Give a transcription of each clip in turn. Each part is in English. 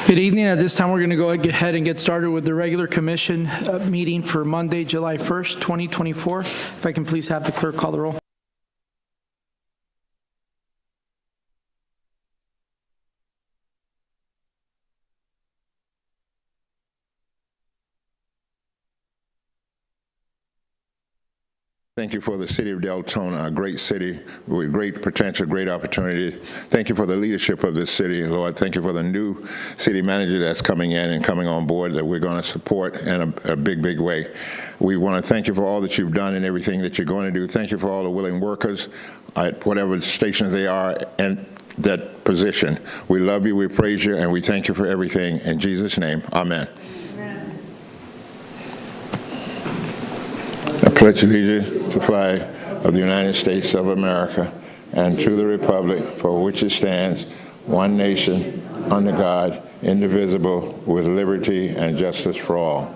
Good evening. At this time, we're going to go ahead and get started with the regular commission meeting for Monday, July 1st, 2024. If I can please have the clerk call the roll. Thank you for the city of Deltona, a great city with great potential, great opportunity. Thank you for the leadership of this city, Lord. Thank you for the new city manager that's coming in and coming on board that we're going to support in a big, big way. We want to thank you for all that you've done and everything that you're going to do. Thank you for all the willing workers at whatever stations they are in that position. We love you, we praise you, and we thank you for everything. In Jesus' name, amen. I pledge allegiance to the flag of the United States of America and to the republic for which it stands, one nation, under God, indivisible, with liberty and justice for all.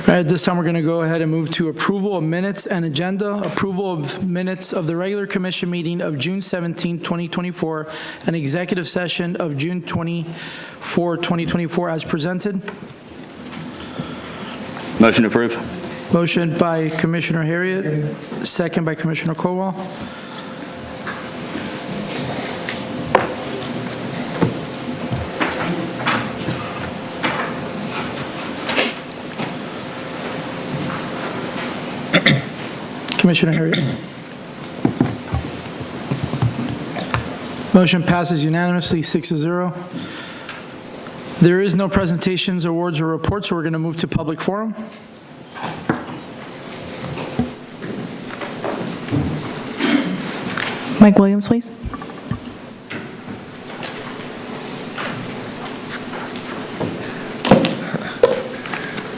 At this time, we're going to go ahead and move to approval of minutes and agenda. Approval of minutes of the regular commission meeting of June 17, 2024, and executive session of June 24, 2024, as presented. Motion approved. Motion by Commissioner Harriet, second by Commissioner Colwell. Commissioner Harriet. Motion passes unanimously, 6-0. There is no presentations, awards, or reports, so we're going to move to public forum. Mike Williams, please.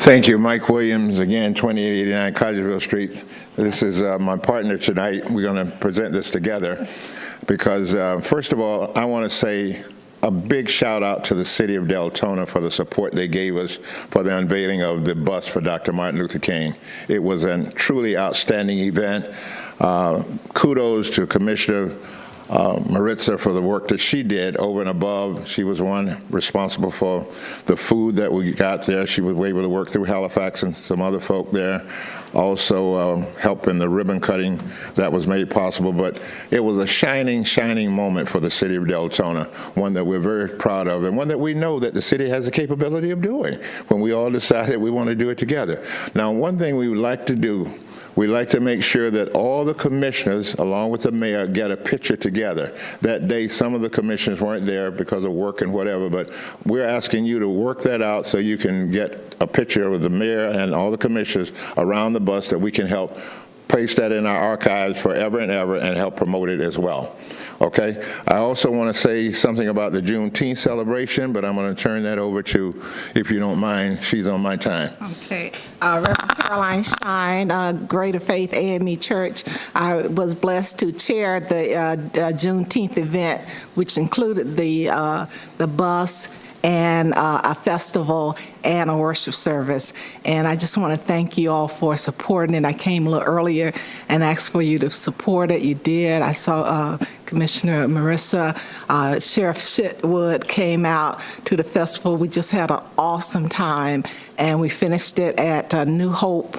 Thank you, Mike Williams, again, 2889 Cottesville Street. This is my partner tonight. We're going to present this together because, first of all, I want to say a big shout out to the city of Deltona for the support they gave us for the unveiling of the bus for Dr. Martin Luther King. It was a truly outstanding event. Kudos to Commissioner Maritza for the work that she did over and above. She was one responsible for the food that we got there. She was able to work through Halifax and some other folk there. Also help in the ribbon cutting that was made possible. But it was a shining, shining moment for the city of Deltona, one that we're very proud of and one that we know that the city has the capability of doing when we all decide that we want to do it together. Now, one thing we would like to do, we like to make sure that all the commissioners, along with the mayor, get a picture together. That day, some of the commissioners weren't there because of work and whatever, but we're asking you to work that out so you can get a picture of the mayor and all the commissioners around the bus that we can help place that in our archives forever and ever and help promote it as well. Okay? I also want to say something about the Juneteenth celebration, but I'm going to turn that over to, if you don't mind, she's on my time. Okay. Reverend Caroline Stein, Greater Faith AME Church. I was blessed to chair the Juneteenth event, which included the bus and a festival and a worship service. And I just want to thank you all for supporting it. I came a little earlier and asked for you to support it. You did. I saw Commissioner Marissa, Sheriff Shitwood came out to the festival. We just had an awesome time, and we finished it at New Hope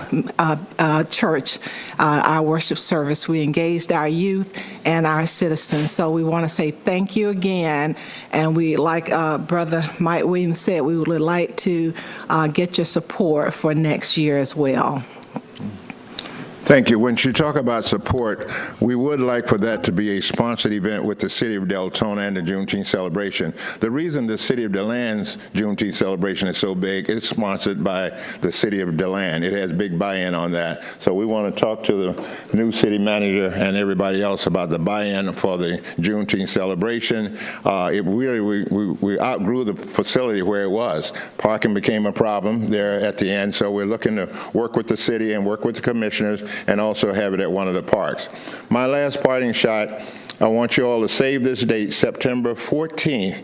Church, our worship service. We engaged our youth and our citizens. So we want to say thank you again, and we, like Brother Mike Williams said, we would like to get your support for next year as well. Thank you. When you talk about support, we would like for that to be a sponsored event with the City of Deltona and the Juneteenth celebration. The reason the City of DeLand's Juneteenth celebration is so big, it's sponsored by the City of DeLand. It has big buy-in on that. So we want to talk to the new city manager and everybody else about the buy-in for the Juneteenth celebration. It really, we outgrew the facility where it was. Parking became a problem there at the end, so we're looking to work with the city and work with the commissioners and also have it at one of the parks. My last parting shot, I want you all to save this date, September 14th,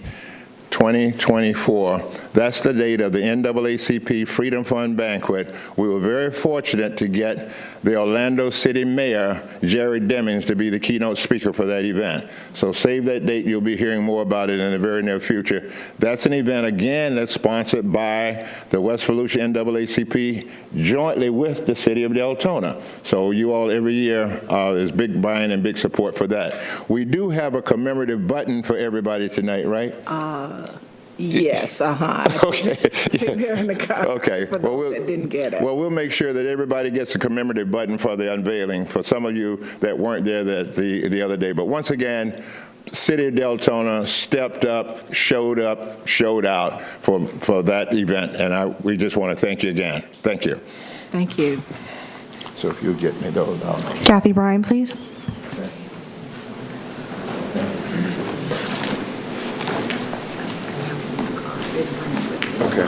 2024. That's the date of the NAACP Freedom Fund Banquet. We were very fortunate to get the Orlando City Mayor, Jerry Demings, to be the keynote speaker for that event. So save that date. You'll be hearing more about it in the very near future. That's an event, again, that's sponsored by the West Volusia NAACP jointly with the city of Deltona. So you all every year is big buy-in and big support for that. We do have a commemorative button for everybody tonight, right? Yes, Okay. They're in the car. Okay. For those that didn't get it. Well, we'll make sure that everybody gets a commemorative button for the unveiling, for some of you that weren't there the other day. But once again, City of Deltona stepped up, showed out for that event, and we just want to thank you again. Thank you. Thank you. So if you get me those out. Kathy Bryan, please. Okay.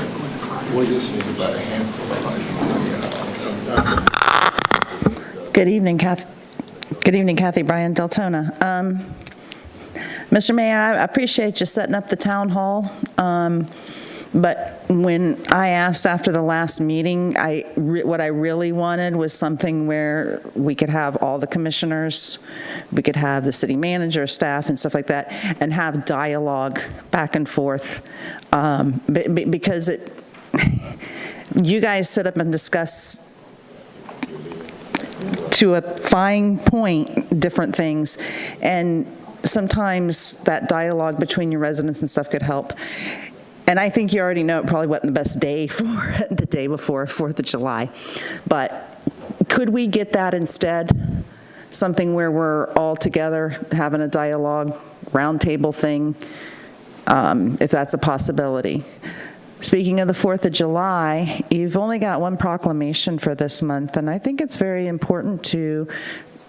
We'll just need about a handful of Good evening, Kathy Bryan, Deltona. Mr. Mayor, I appreciate you setting up the town hall, but when I asked after the last meeting, what I really wanted was something where we could have all the commissioners, we could have the city manager, staff, and stuff like that, and have dialogue back and forth, because you guys sit up and discuss to a fine point different things, and sometimes that dialogue between your residents and stuff could help. And I think you already know it probably wasn't the best day for it, the day before 4th of July. But could we get that instead? Something where we're all together having a dialogue, roundtable thing, if that's a possibility. Speaking of the 4th of July, you've only got one proclamation for this month, and I think it's very important to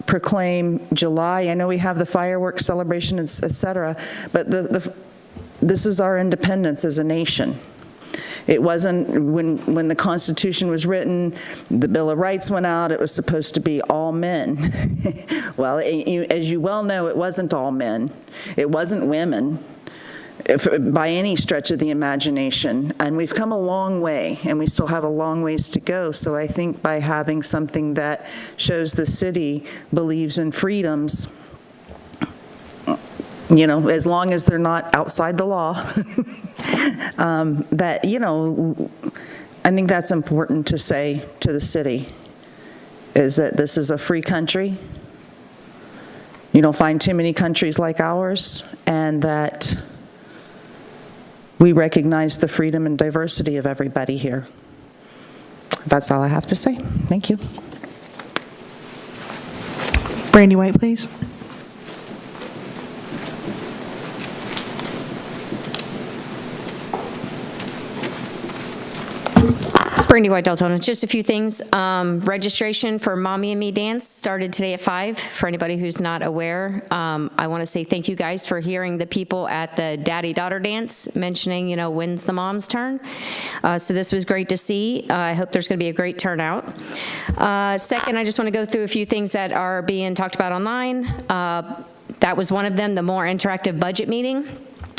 proclaim July. I know we have the fireworks celebration, et cetera, but this is our independence as a nation. It wasn't, when the Constitution was written, the Bill of Rights went out, it was supposed to be all men. Well, as you well know, it wasn't all men. It wasn't women, by any stretch of the imagination. And we've come a long way, and we still have a long ways to go. So I think by having something that shows the city believes in freedoms, you know, as long as they're not outside the law, that, you know, I think that's important to say to the city, is that this is a free country. You don't find too many countries like ours, and that we recognize the freedom and diversity of everybody here. That's all I have to say. Thank you. Brandy White, please. Brandy White, Deltona. Just a few things. Registration for Mommy and Me Dance started today at 5. For anybody who's not aware, I want to say thank you guys for hearing the people at the Daddy-Daughter Dance mentioning, you know, when's the mom's turn. So this was great to see. I hope there's going to be a great turnout. Second, I just want to go through a few things that are being talked about online. That was one of them, the more interactive budget meeting.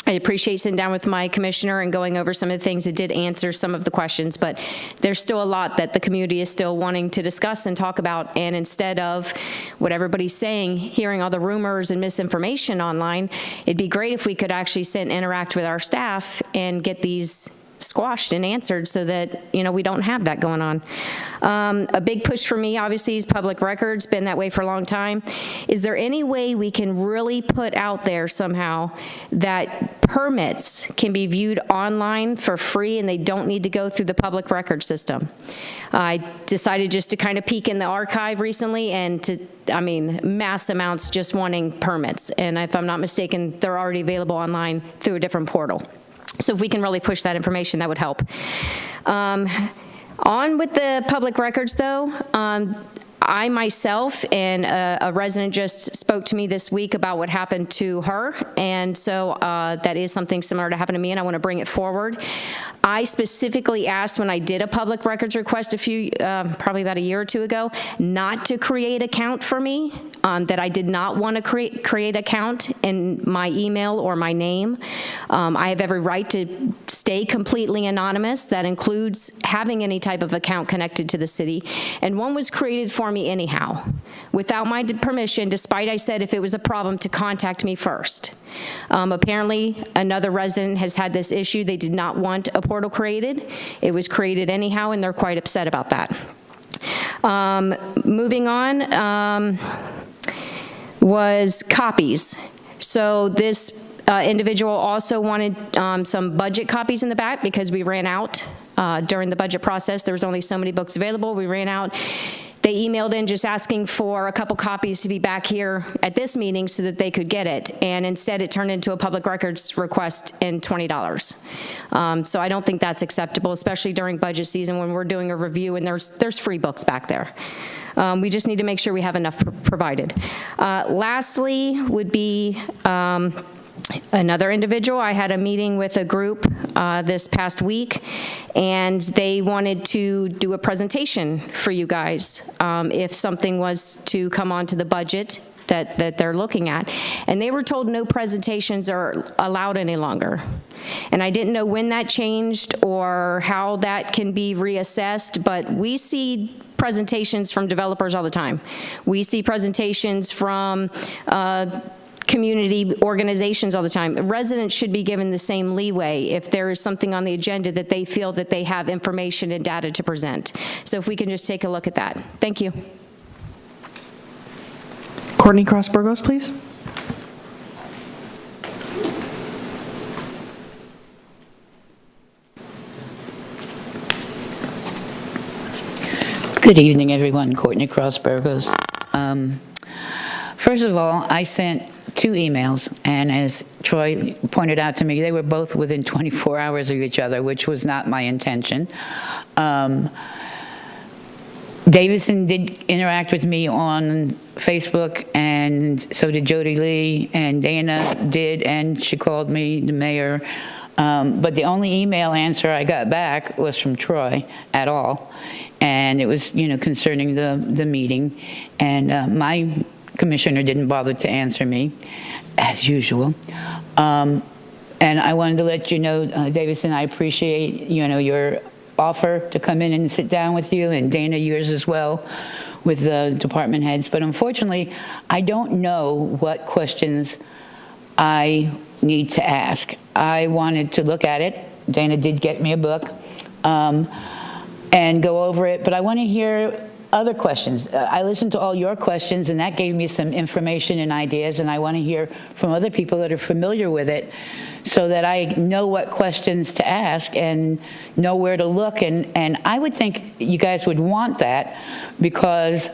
I appreciate sitting down with my commissioner and going over some of the things that did answer some of the questions, but there's still a lot that the community is still wanting to discuss and talk about, and instead of what everybody's saying, hearing all the rumors and misinformation online, it'd be great if we could actually sit and interact with our staff and get these squashed and answered so that, you know, we don't have that going on. A big push for me, obviously, is public records, been that way for a long time. Is there any way we can really put out there somehow that permits can be viewed online for free and they don't need to go through the public record system? I decided just to kind of peek in the archive recently and mass amounts just wanting permits. And if I'm not mistaken, they're already available online through a different portal. So if we can really push that information, that would help. On with the public records, though, I myself and a resident just spoke to me this week about what happened to her, and so that is something similar to happen to me, and I want to bring it forward. I specifically asked when I did a public records request probably about a year or two ago, not to create an account for me, that I did not want to create an account in my email or my name. I have every right to stay completely anonymous. That includes having any type of account connected to the city. And one was created for me anyhow, without my permission, despite I said if it was a problem to contact me first. Apparently, another resident has had this issue. They did not want a portal created. It was created anyhow, and they're quite upset about that. Moving on was copies. So this individual also wanted some budget copies in the back because we ran out during the budget process. There was only so many books available. We ran out. They emailed in just asking for a couple copies to be back here at this meeting so that they could get it. And instead, it turned into a public records request in $20. So I don't think that's acceptable, especially during budget season when we're doing a review and there's free books back there. We just need to make sure we have enough provided. Lastly would be another individual. I had a meeting with a group this past week, and they wanted to do a presentation for you guys if something was to come onto the budget that they're looking at. And they were told no presentations are allowed any longer. And I didn't know when that changed or how that can be reassessed, but we see presentations from developers all the time. We see presentations from community organizations all the time. Residents should be given the same leeway if there is something on the agenda that they feel that they have information and data to present. So if we can just take a look at that. Thank you. Courtney Cross Burgos, please. Good evening, everyone. Courtney Cross Burgos. First of all, I sent 2 emails, and as Troy pointed out to me, they were both within 24 hours of each other, which was not my intention. Davidson did interact with me on Facebook, and so did Jody Lee, and Dana did, and she called me, the mayor. But the only email answer I got back was from Troy at all, and it was, concerning the meeting, and my commissioner didn't bother to answer me, as usual. And I wanted to let you know, Davidson, I appreciate, your offer to come in and sit down with you, and Dana, yours as well, with the department heads. But unfortunately, I don't know what questions I need to ask. I wanted to look at it. Dana did get me a book and go over it, but I want to hear other questions. I listened to all your questions, and that gave me some information and ideas, and I want to hear from other people that are familiar with it so that I know what questions to ask and know where to look. And I would think you guys would want that because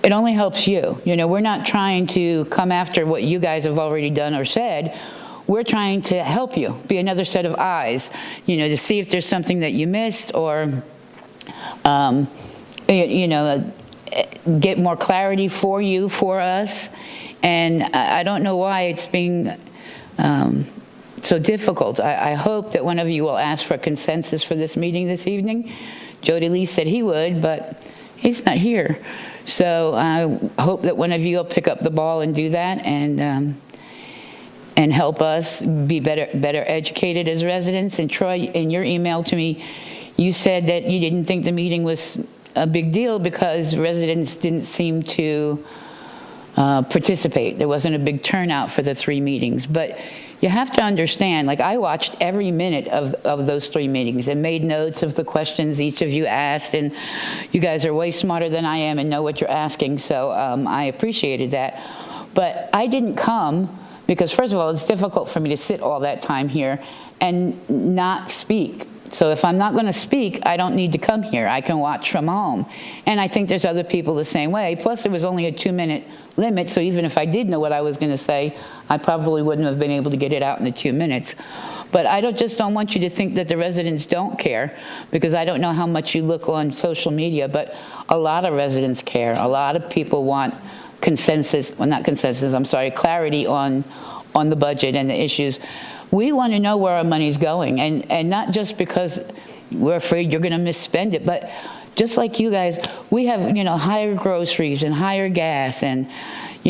it only helps you. We're not trying to come after what you guys have already done or said. We're trying to help you, be another set of eyes, to see if there's something that you missed or get more clarity for you, for us. And I don't know why it's being so difficult. I hope that one of you will ask for a consensus for this meeting this evening. Jody Lee said he would, but he's not here. So I hope that one of you will pick up the ball and do that and help us be better educated as residents. And Troy, in your email to me, you said that you didn't think the meeting was a big deal because residents didn't seem to participate. There wasn't a big turnout for the 3 meetings. But you have to understand, I watched every minute of those 3 meetings and made notes of the questions each of you asked, and you guys are way smarter than I am and know what you're asking, so I appreciated that. But I didn't come because, first of all, it's difficult for me to sit all that time here and not speak. So if I'm not going to speak, I don't need to come here. I can watch from home. And I think there's other people the same way. Plus, it was only a 2-minute limit, so even if I did know what I was going to say, I probably wouldn't have been able to get it out in the 2 minutes. But I just don't want you to think that the residents don't care, because I don't know how much you look on social media, but a lot of residents care. A lot of people want consensus, well, not consensus, I'm sorry, clarity on the budget and the issues. We want to know where our money's going, and not just because we're afraid you're going to misspend it, but just like you guys, we have, higher groceries and higher gas and,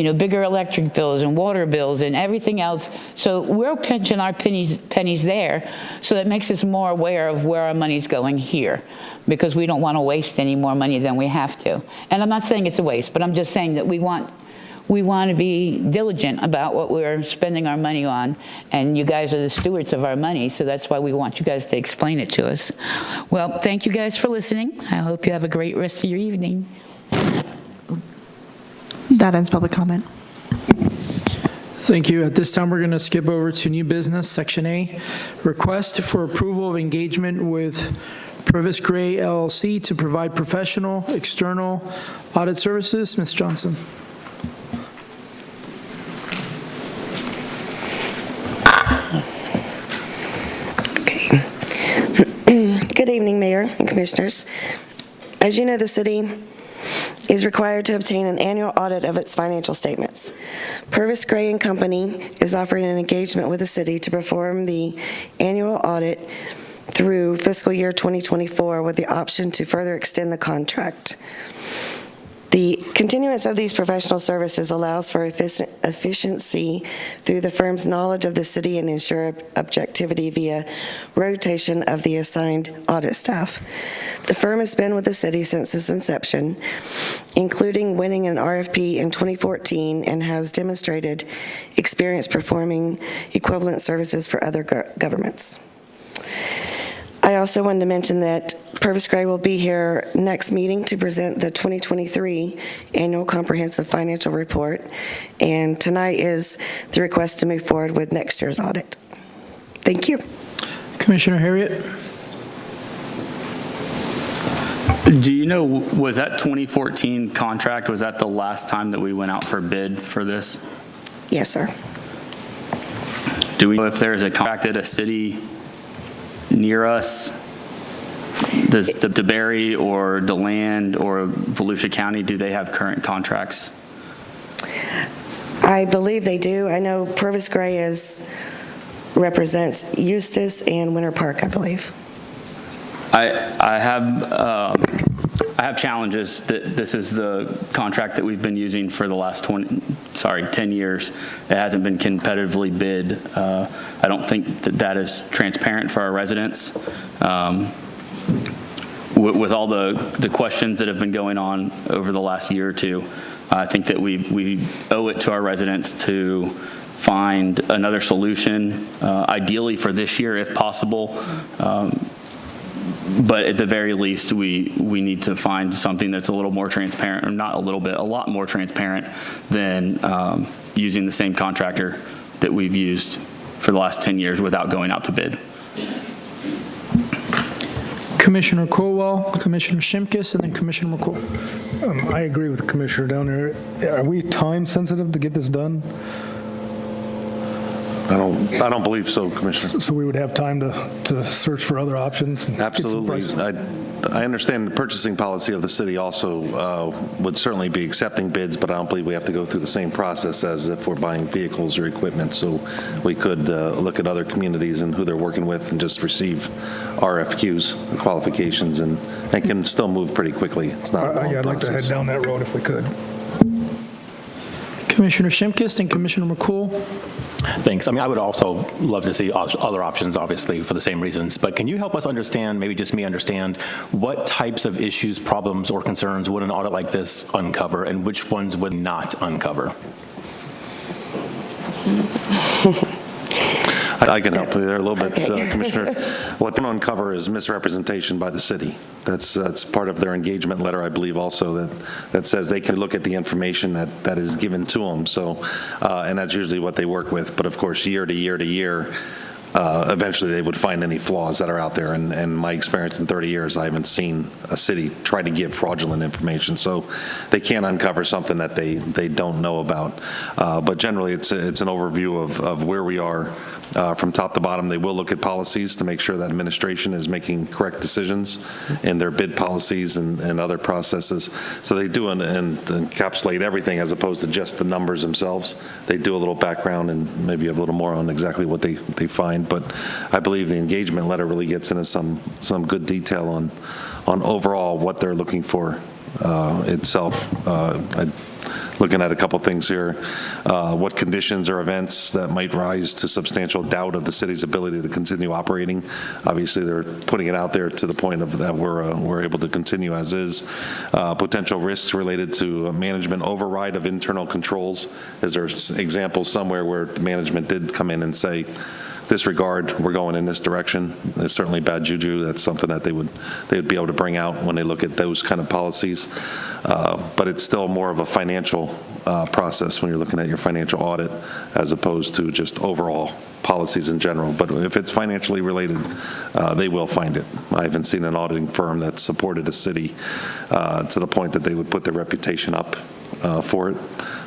bigger electric bills and water bills and everything else. So we're pinching our pennies there. So that makes us more aware of where our money's going here, because we don't want to waste any more money than we have to. And I'm not saying it's a waste, but I'm just saying that we want to be diligent about what we're spending our money on, and you guys are the stewards of our money, so that's why we want you guys to explain it to us. Well, thank you guys for listening. I hope you have a great rest of your evening. That ends public comment. Thank you. At this time, we're going to skip over to new business, Section A, request for approval of engagement with Purvis Gray LLC to provide professional external audit services. Ms. Johnson. Good evening, Mayor and Commissioners. As you know, the city is required to obtain an annual audit of its financial statements. Purvis Gray and Company is offering an engagement with the city to perform the annual audit through fiscal year 2024 with the option to further extend the contract. The continuance of these professional services allows for efficiency through the firm's knowledge of the city and ensure objectivity via rotation of the assigned audit staff. The firm has been with the city since its inception, including winning an RFP in 2014, and has demonstrated experience performing equivalent services for other governments. I also wanted to mention that Purvis Gray will be here next meeting to present the 2023 Annual Comprehensive Financial Report, and tonight is the request to move forward with next year's audit. Thank you. Commissioner Harriet. Do you know, was that 2014 contract, was that the last time that we went out for bid for this? Yes, sir. Do we know if there's a contract at a city near us? Does DeBerry or DeLand or Volusia County, do they have current contracts? I believe they do. I know Purvis Gray represents Eustis and Winter Park, I believe. I have challenges that this is the contract that we've been using for the last 10 years. It hasn't been competitively bid. I don't think that is transparent for our residents. With all the questions that have been going on over the last year or two, I think that we owe it to our residents to find another solution, ideally for this year if possible. But at the very least, we need to find something that's a little more transparent, or not a little bit, a lot more transparent than using the same contractor that we've used for the last 10 years without going out to bid. Commissioner Colwell, Commissioner Shimkus, and then Commissioner McCool. I agree with Commissioner Downer. Are we time sensitive to get this done? I don't believe so, Commissioner. So we would have time to search for other options? And Absolutely. get some prices? I understand the purchasing policy of the city also would certainly be accepting bids, but I don't believe we have to go through the same process as if we're buying vehicles or equipment. So we could look at other communities and who they're working with and just receive RFQs, qualifications, and can still move pretty quickly. It's not a long I'd like to process. head down that road if we could. Commissioner Shimkus and Commissioner McCool. Thanks. I mean, I would also love to see other options, obviously, for the same reasons. But can you help us understand, maybe just me understand, what types of issues, problems, or concerns would an audit like this uncover, and which ones would not uncover? I can help you there a little bit, Okay. Commissioner. What they uncover is misrepresentation by the city. That's part of their engagement letter, I believe, also, that says they can look at the information that is given to them. So, and that's usually what they work with. But of course, year to year to year, eventually they would find any flaws that are out there. And my experience in 30 years, I haven't seen a city try to give fraudulent information. So they can't uncover something that they don't know about. But generally, it's an overview of where we are. From top to bottom, they will look at policies to make sure that administration is making correct decisions in their bid policies and other processes. So they do and encapsulate everything as opposed to just the numbers themselves. They do a little background and maybe a little more on exactly what they find. But I believe the engagement letter really gets into some good detail on overall what they're looking for itself. looking at a couple things here. What conditions or events that might rise to substantial doubt of the city's ability to continue operating? Obviously, they're putting it out there to the point of that we're able to continue as is. Potential risks related to management override of internal controls. Is there examples somewhere where the management did come in and say, disregard, we're going in this direction? There's certainly bad juju. That's something that they would be able to bring out when they look at those kind of policies. But it's still more of a financial process when you're looking at your financial audit as opposed to just overall policies in general. But if it's financially related, they will find it. I haven't seen an auditing firm that supported a city to the point that they would put their reputation up for it.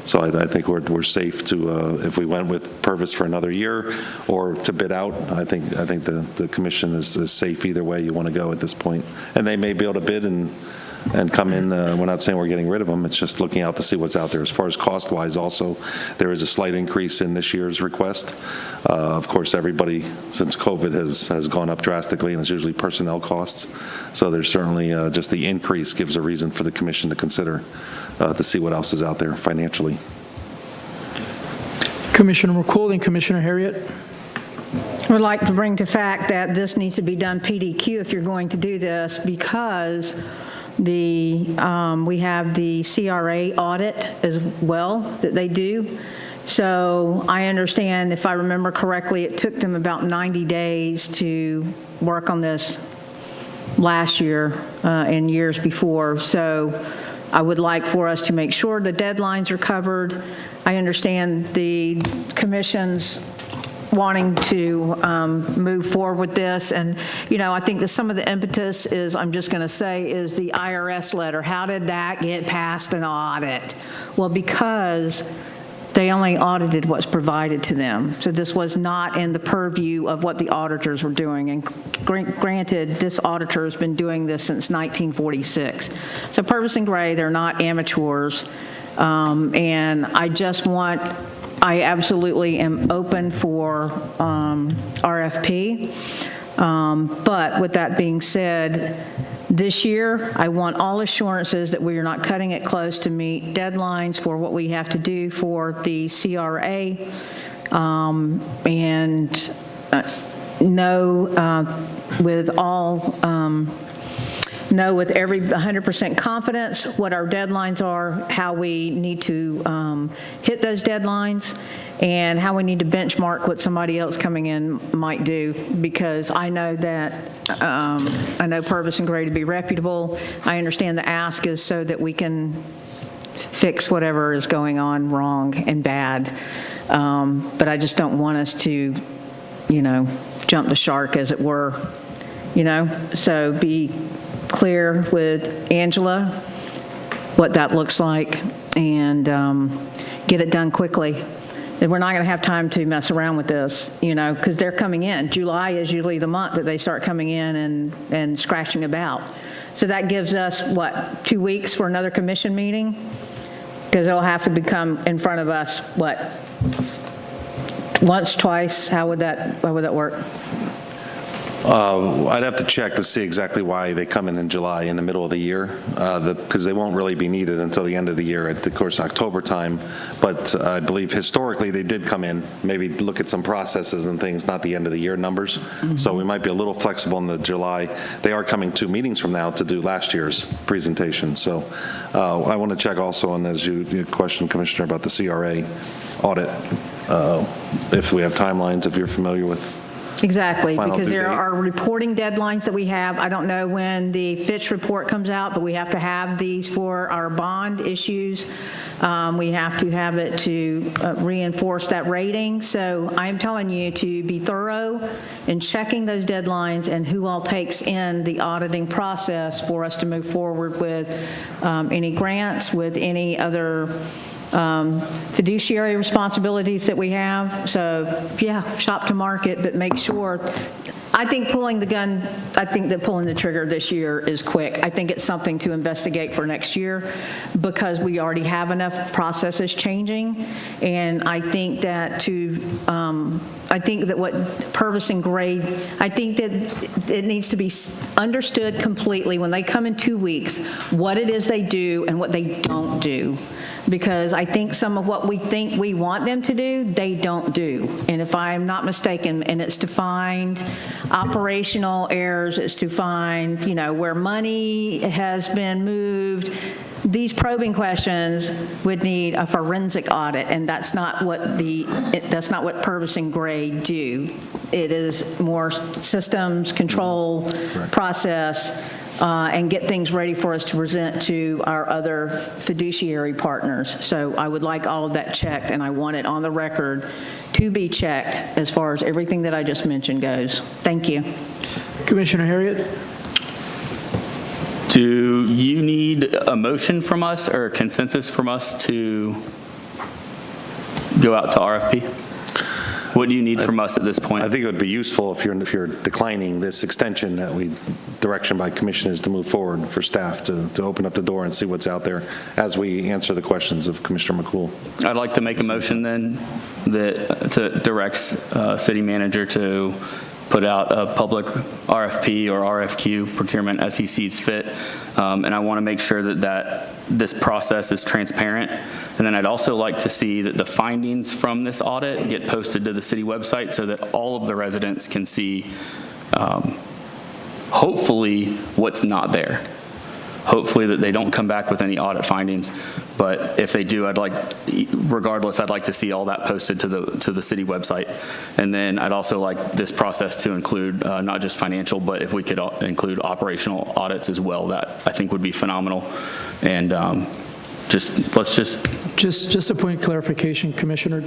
So I think we're safe to, if we went with Purvis for another year or to bid out, I think the commission is safe either way you want to go at this point. And they may be able to bid and come in. We're not saying we're getting rid of them. It's just looking out to see what's out there. As far as cost-wise also, there is a slight increase in this year's request. Of course, everybody, since COVID, has gone up drastically, and it's usually personnel costs. So there's certainly just the increase gives a reason for the commission to consider to see what else is out there financially. Commissioner McCool and Commissioner Harriet. I would like to bring to fact that this needs to be done PDQ if you're going to do this, because we have the CRA audit as well that they do. So I understand, if I remember correctly, it took them about 90 days to work on this last year and years before. So I would like for us to make sure the deadlines are covered. I understand the commission's wanting to move forward with this. And, I think that some of the impetus is, I'm just going to say, is the IRS letter. How did that get past an audit? Well, because they only audited what's provided to them. So this was not in the purview of what the auditors were doing. And granted, this auditor has been doing this since 1946. So Purvis and Gray, they're not amateurs. And I absolutely am open for RFP. But with that being said, this year, I want all assurances that we are not cutting it close to meet deadlines for what we have to do for the CRA, and know with every 100% confidence what our deadlines are, how we need to hit those deadlines, and how we need to benchmark what somebody else coming in might do, because I know that, I know Purvis and Gray to be reputable. I understand the ask is so that we can fix whatever is going on wrong and bad. But I just don't want us to, jump the shark, as it were, so be clear with Angela what that looks like, and get it done quickly. And we're not going to have time to mess around with this, because they're coming in. July is usually the month that they start coming in and scratching about. So that gives us, 2 weeks for another commission meeting? Because they'll have to become in front of us, once, twice? How would that work? I'd have to check to see exactly why they come in July, in the middle of the year, because they won't really be needed until the end of the year at, of course, October time. But I believe historically they did come in, maybe look at some processes and things, not the end of the year numbers. Mm-hmm. So we might be a little flexible in the July. They are coming 2 meetings from now to do last year's presentation. So I want to check also on, as you questioned, Commissioner, about the CRA audit, if we have timelines, if you're familiar with. Exactly, because there are reporting deadlines that we have. I don't know when the Fitch report comes out, but we have to have these for our bond issues. We have to have it to reinforce that rating. So I'm telling you to be thorough in checking those deadlines and who all takes in the auditing process for us to move forward with any grants, with any other fiduciary responsibilities that we have. So yeah, shop to market, but make sure. I think pulling the trigger this year is quick. I think it's something to investigate for next year, because we already have enough processes changing. And I think that what Purvis and Gray, I think that it needs to be understood completely when they come in 2 weeks, what it is they do and what they don't do. because I think some of what we think we want them to do, they don't do. And if I'm not mistaken, and it's to find operational errors, it's to find, where money has been moved. These probing questions would need a forensic audit, and that's not what Purvis and Gray do. It is more systems, control, process, and get things ready for us to present to our other fiduciary partners. So I would like all of that checked, and I want it on the record to be checked as far as everything that I just mentioned goes. Thank you. Commissioner Harriet? Do you need a motion from us or a consensus from us to go out to RFP? What do you need from us at this point? I think it would be useful if you're declining this extension that direction by commission is to move forward for staff to open up the door and see what's out there as we answer the questions of Commissioner McCool. I'd like to make a motion then that directs city manager to put out a public RFP or RFQ procurement as he sees fit. And I want to make sure that this process is transparent. And then I'd also like to see that the findings from this audit get posted to the city website so that all of the residents can see, hopefully, what's not there. Hopefully that they don't come back with any audit findings. But if they do, regardless, I'd like to see all that posted to the city website. And then I'd also like this process to include not just financial, but if we could include operational audits as well, that I think would be phenomenal. And Just a point of clarification, Commissioner.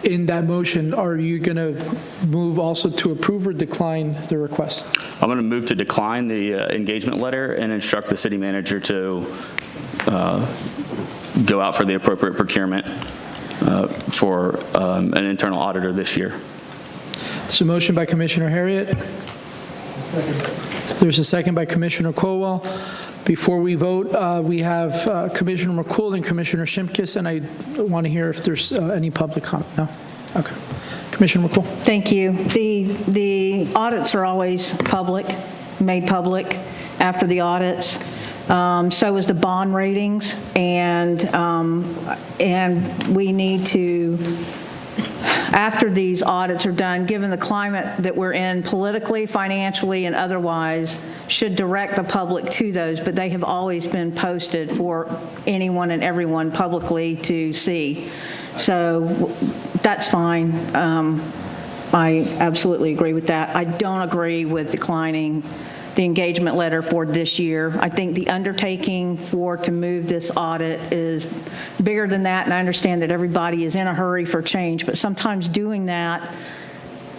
In that motion, are you going to move also to approve or decline the request? I'm going to move to decline the engagement letter and instruct the city manager to go out for the appropriate procurement for an internal auditor this year. So motion by Commissioner Harriet. There's a second by Commissioner Colwell. Before we vote, we have Commissioner McCool and Commissioner Shimkus, and I want to hear if there's any public comment. No? Okay. Commissioner McCool. Thank you. The audits are always made public after the audits. So is the bond ratings, and we need to, after these audits are done, given the climate that we're in politically, financially, and otherwise, should direct the public to those, but they have always been posted for anyone and everyone publicly to see. So that's fine. I absolutely agree with that. I don't agree with declining the engagement letter for this year. I think the undertaking to move this audit is bigger than that, and I understand that everybody is in a hurry for change, but sometimes doing that,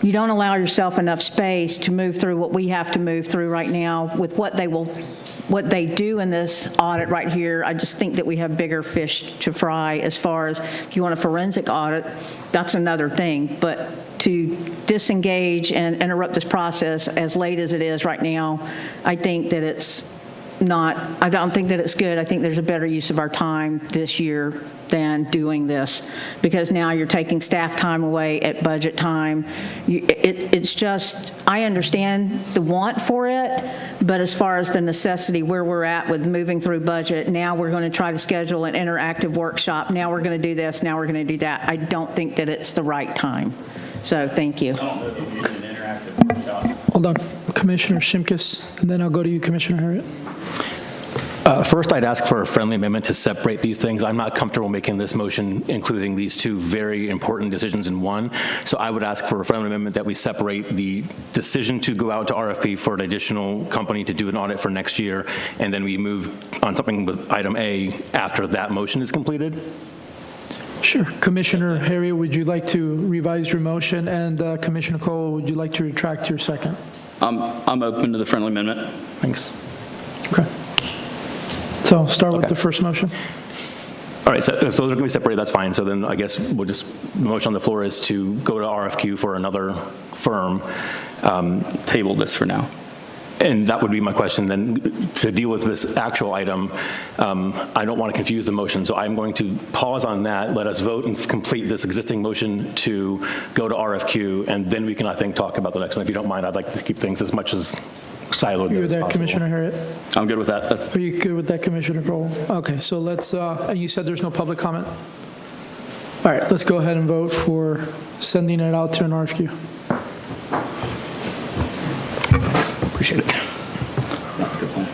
you don't allow yourself enough space to move through what we have to move through right now with what they do in this audit right here. I just think that we have bigger fish to fry as far as if you want a forensic audit, that's another thing. But to disengage and interrupt this process as late as it is right now, I think that it's not, I don't think that it's good. I think there's a better use of our time this year than doing this, because now you're taking staff time away at budget time. It's just, I understand the want for it, but as far as the necessity where we're at with moving through budget, now we're going to try to schedule an interactive workshop. Now we're going to do this. Now we're going to do that. I don't think that it's the right time. So thank you. I don't know if we need an interactive workshop. Hold on. Commissioner Shimkus, and then I'll go to you, Commissioner Harriet. First, I'd ask for a friendly amendment to separate these things. I'm not comfortable making this motion, including these two very important decisions in one. So I would ask for a friendly amendment that we separate the decision to go out to RFP for an additional company to do an audit for next year, and then we move on something with item A after that motion is completed. Sure. Commissioner Harriet, would you like to revise your motion? And Commissioner Cole, would you like to retract your second? I'm open to the friendly amendment. Thanks. Okay. So I'll start with the first motion. All right, so if those are going to be separated, that's fine. So then I guess we'll just, the motion on the floor is to go to RFQ for another firm. Table this for now. And that would be my question then, to deal with this actual item. I don't want to confuse the motion, so I'm going to pause on that. Let us vote and complete this existing motion to go to RFQ, and then we can, I think, talk about the next one. If you don't mind, I'd like to keep things as much as siloed You there with as that, possible. Commissioner Harriet? I'm good with that. That's Are you good with that, Commissioner Crowell? Okay, so let's, and you said there's no public comment? All right, let's go ahead and vote for sending it out to an RFQ. Appreciate it. a good point.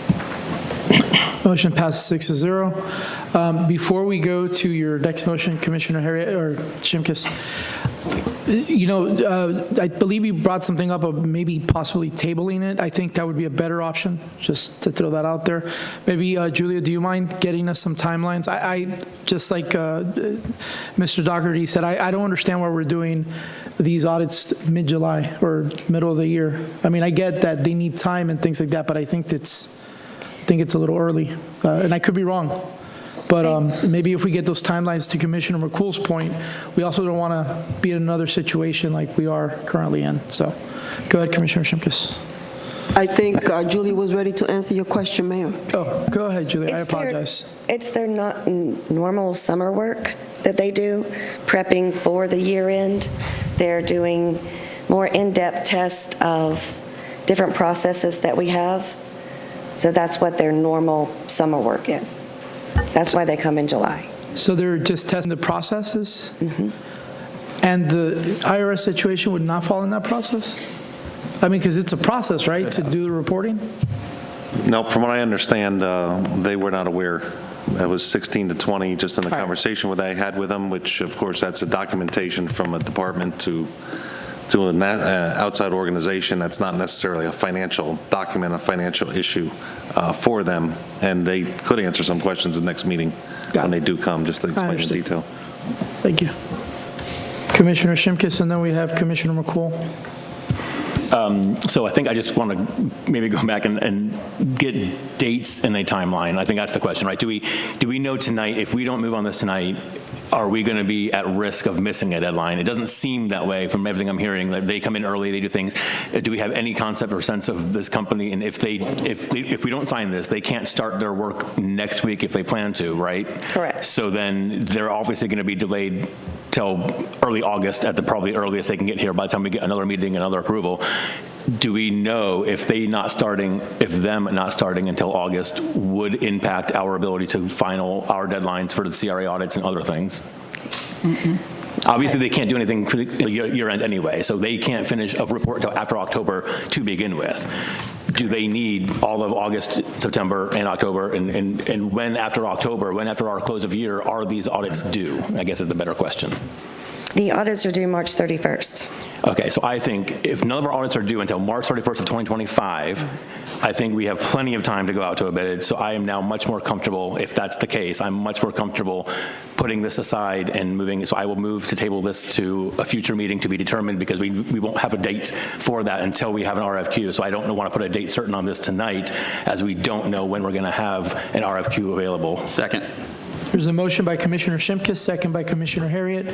Motion passes 6-0. Before we go to your next motion, Commissioner Harriet, or Shimkus, you know, I believe you brought something up of maybe possibly tabling it. I think that would be a better option, just to throw that out there. Maybe, Julia, do you mind getting us some timelines? I just like Mr. Dougherty said, I don't understand why we're doing these audits mid-July or middle of the year. I mean, I get that they need time and things like that, but I think it's a little early, and I could be wrong. But maybe if we get those timelines to Commissioner McCool's point, we also don't want to be in another situation like we are currently in. So go ahead, Commissioner Shimkus. I think Julie was ready to answer your question, Mayor. Oh, go ahead, Julie. I apologize. It's their not normal summer work that they do, prepping for the year end. They're doing more in-depth tests of different processes that we have. So that's what their normal summer work is. That's why they come in July. So they're just testing the processes? Mm-hmm. And the IRS situation would not fall in that process? I mean, because it's a process, right, to do the reporting? No, from what I understand, they were not aware. That was 16 to 20, just in the conversation that I had with them, which, of course, that's a documentation from a department to an outside organization. That's not necessarily a financial document, a financial issue for them, and they could answer some questions in the next meeting when they do come, just to explain in detail. Thank you. Commissioner Shimkus, and then we have Commissioner McCool. So I think I just want to maybe go back and get dates and a timeline. I think that's the question, right? Do we know tonight, if we don't move on this tonight, are we going to be at risk of missing a deadline? It doesn't seem that way from everything I'm hearing. That they come in early, they do things. Do we have any concept or sense of this company? And if we don't sign this, they can't start their work next week if they plan to, right? Correct. So then they're obviously going to be delayed till early August at the probably earliest they can get here by the time we get another meeting, another approval. Do we know if them not starting until August would impact our ability to our deadlines for the CRA audits and other things? Obviously, they can't do anything for the year end anyway, so they can't finish a report until after October to begin with. Do they need all of August, September, and October? And when after October, when after our close of year, are these audits due? I guess is the better question. The audits are due March 31st. Okay, so I think if none of our audits are due until March 31st of 2025, I think we have plenty of time to go out to a bid. So I am now much more comfortable, if that's the case, I'm much more comfortable putting this aside and moving. So I will move to table this to a future meeting to be determined, because we won't have a date for that until we have an RFQ. So I don't want to put a date certain on this tonight, as we don't know when we're going to have an RFQ available. Second. There's a motion by Commissioner Shimkus, second by Commissioner Harriet.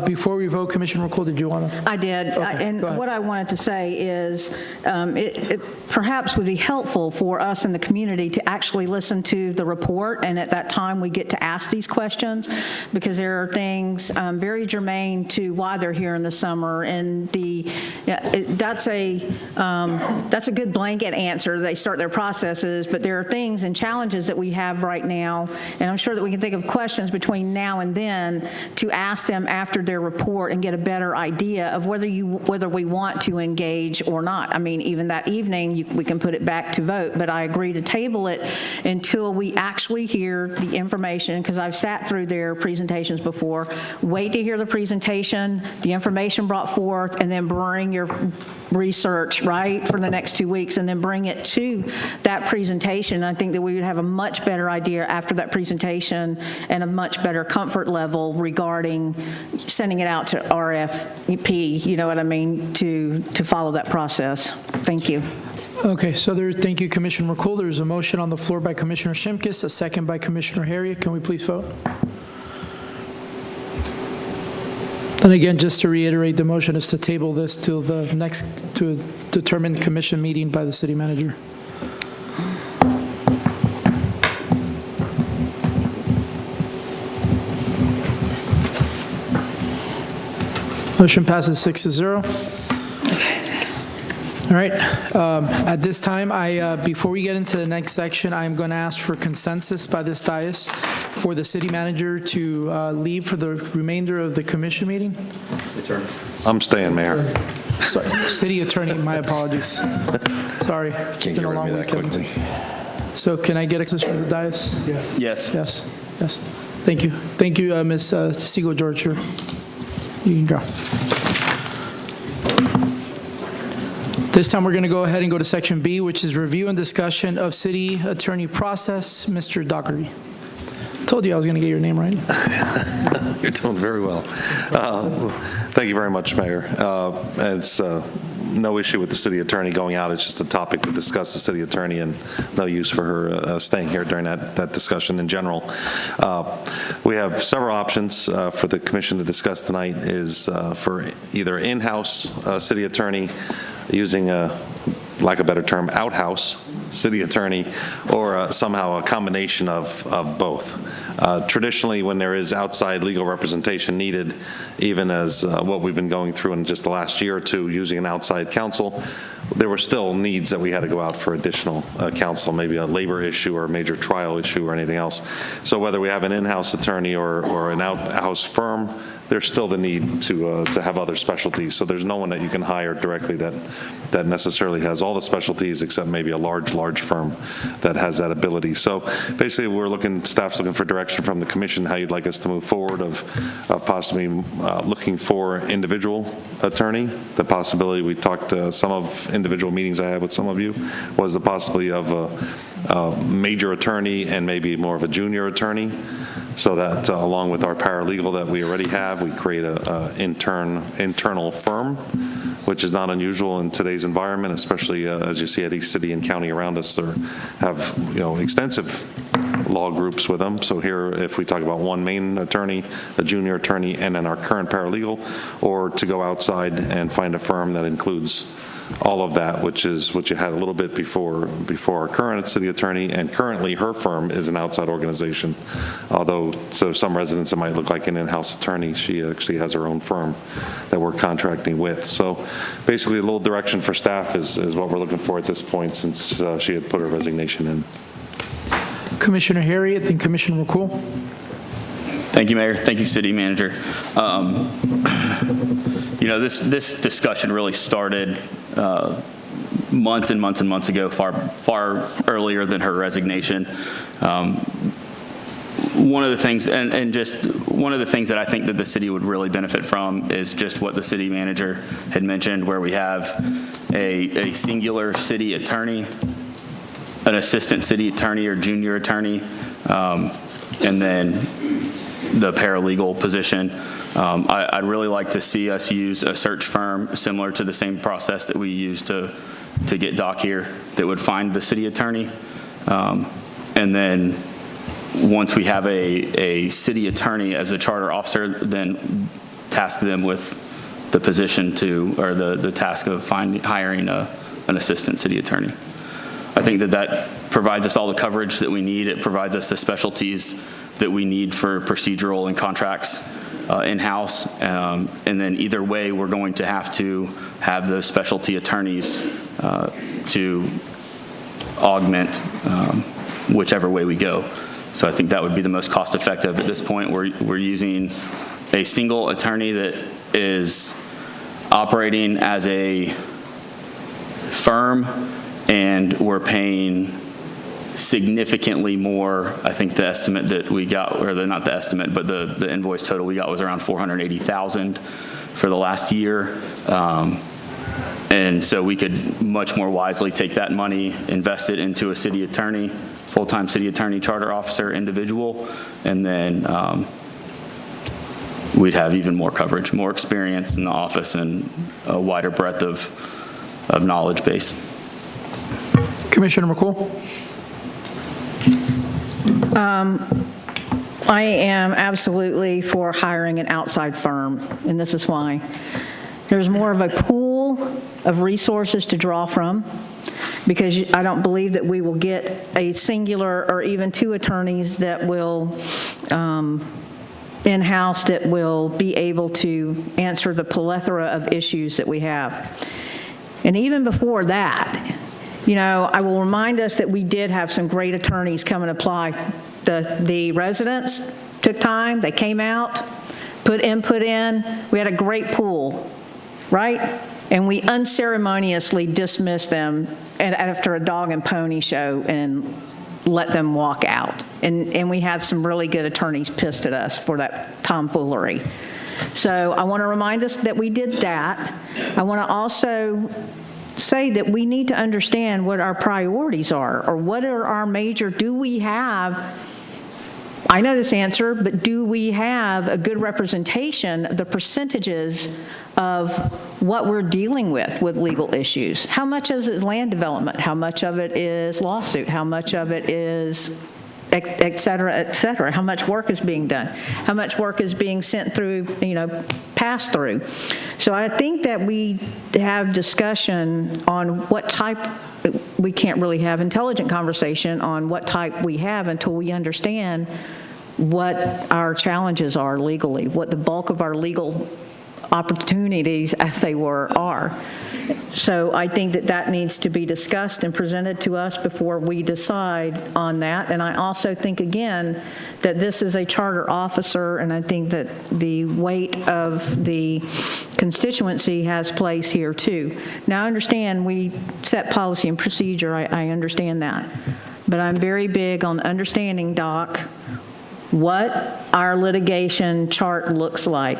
Before we vote, Commissioner McCool, did you want to? I did. Okay, And go ahead. what I wanted to say is it perhaps would be helpful for us in the community to actually listen to the report, and at that time we get to ask these questions, because there are things very germane to why they're here in the summer. And that's a good blanket answer. They start their processes, but there are things and challenges that we have right now, and I'm sure that we can think of questions between now and then to ask them after their report and get a better idea of whether we want to engage or not. I mean, even that evening, we can put it back to vote, but I agree to table it until we actually hear the information, because I've sat through their presentations before. Wait to hear the presentation, the information brought forth, and then bring your research, right, for the next 2 weeks, and then bring it to that presentation. I think that we would have a much better idea after that presentation and a much better comfort level regarding sending it out to RFP, you know what I mean, to follow that process. Thank you. Okay, so thank you, Commissioner McCool. There's a motion on the floor by Commissioner Shimkus, a second by Commissioner Harriet. Can we please vote? And again, just to reiterate, the motion is to table this till the next, to determine the commission meeting by the city manager. Motion passes 6-0. All right. At this time, before we get into the next section, I'm going to ask for consensus by this dais for the city manager to leave for the remainder of the commission meeting. I'm staying, Mayor. Sorry, city attorney, my apologies. Sorry, it's been a long weekend. So can I get a consensus from the dais? Yes. Yes. Thank you. Thank you, Ms. Siegel George. You can go. This time, we're going to go ahead and go to Section B, which is review and discussion of city attorney process. Mr. Dockery. Told you I was going to get your name right. You're doing very well. Thank you very much, Mayor. It's no issue with the city attorney going out. It's just a topic to discuss the city attorney, and no use for her staying here during that discussion in general. We have several options for the commission to discuss tonight. Is for either in-house city attorney using lack of a better term, outhouse city attorney, or somehow a combination of both. Traditionally, when there is outside legal representation needed, even as what we've been going through in just the last year or two using an outside counsel, there were still needs that we had to go out for additional counsel, maybe a labor issue or a major trial issue or anything else. So whether we have an in-house attorney or an out-house firm, there's still the need to have other specialties. So there's no one that you can hire directly that necessarily has all the specialties except maybe a large firm that has that ability. So basically, staff's looking for direction from the commission how you'd like us to move forward of possibly looking for individual attorney. The possibility, we talked some of individual meetings I had with some of you, was the possibility of a major attorney and maybe more of a junior attorney, so that along with our paralegal that we already have, we create a internal firm, which is not unusual in today's environment, especially as you see at each city and county around us have extensive law groups with them. So here, if we talk about one main attorney, a junior attorney, and then our current paralegal, or to go outside and find a firm that includes all of that, which is what you had a little bit before our current city attorney, and currently her firm is an outside organization. Although, so some residents, it might look like an in-house attorney, she actually has her own firm that we're contracting with. So basically, a little direction for staff is what we're looking for at this point, since she had put her resignation in. Commissioner Harriet and Commissioner McCool. Thank you, Mayor. Thank you, City Manager. This discussion really started months and months and months ago, far earlier than her resignation. One of the things, one of the things that I think that the city would really benefit from is just what the city manager had mentioned, where we have a singular city attorney, an assistant city attorney or junior attorney, and then the paralegal position. I'd really like to see us use a search firm similar to the same process that we use to get Doc here, that would find the city attorney. And then once we have a city attorney as a charter officer, then task them with the position or the task of hiring an assistant city attorney. I think that provides us all the coverage that we need. It provides us the specialties that we need for procedural and contracts in-house. And then either way, we're going to have those specialty attorneys to augment whichever way we go. So I think that would be the most cost-effective at this point. We're using a single attorney that is operating as a firm, and we're paying significantly more. I think the estimate that we got, or not the estimate, but the invoice total we got was around $480,000 for the last year. And so we could much more wisely take that money, invest it into a city attorney, full-time city attorney, charter officer, individual, and then we'd have even more coverage, more experience in the office, and a wider breadth of knowledge base. Commissioner McCool. I am absolutely for hiring an outside firm, and this is why. There's more of a pool of resources to draw from, because I don't believe that we will get a singular or even two attorneys that will in-house that will be able to answer the plethora of issues that we have. And even before that, I will remind us that we did have some great attorneys come and apply. The residents took time, they came out, put input in. We had a great pool, right? And we unceremoniously dismissed them after a dog and pony show and let them walk out. And we had some really good attorneys pissed at us for that tomfoolery. So I want to remind us that we did that. I want to also say that we need to understand what our priorities are, or what are our major, do we have, I know this answer, but do we have a good representation of the percentages of what we're dealing with legal issues? How much of it is land development? How much of it is lawsuit? How much of it is et cetera, et cetera? How much work is being done? How much work is being sent through, passed through? So I think that we have discussion on what type, we can't really have intelligent conversation on what type we have until we understand what our challenges are legally, what the bulk of our legal opportunities, as they were, are. So I think that needs to be discussed and presented to us before we decide on that. And I also think, again, that this is a charter officer, and I think that the weight of the constituency has place here, too. Now, I understand we set policy and procedure. I understand that. But I'm very big on understanding, Doc, what our litigation chart looks like.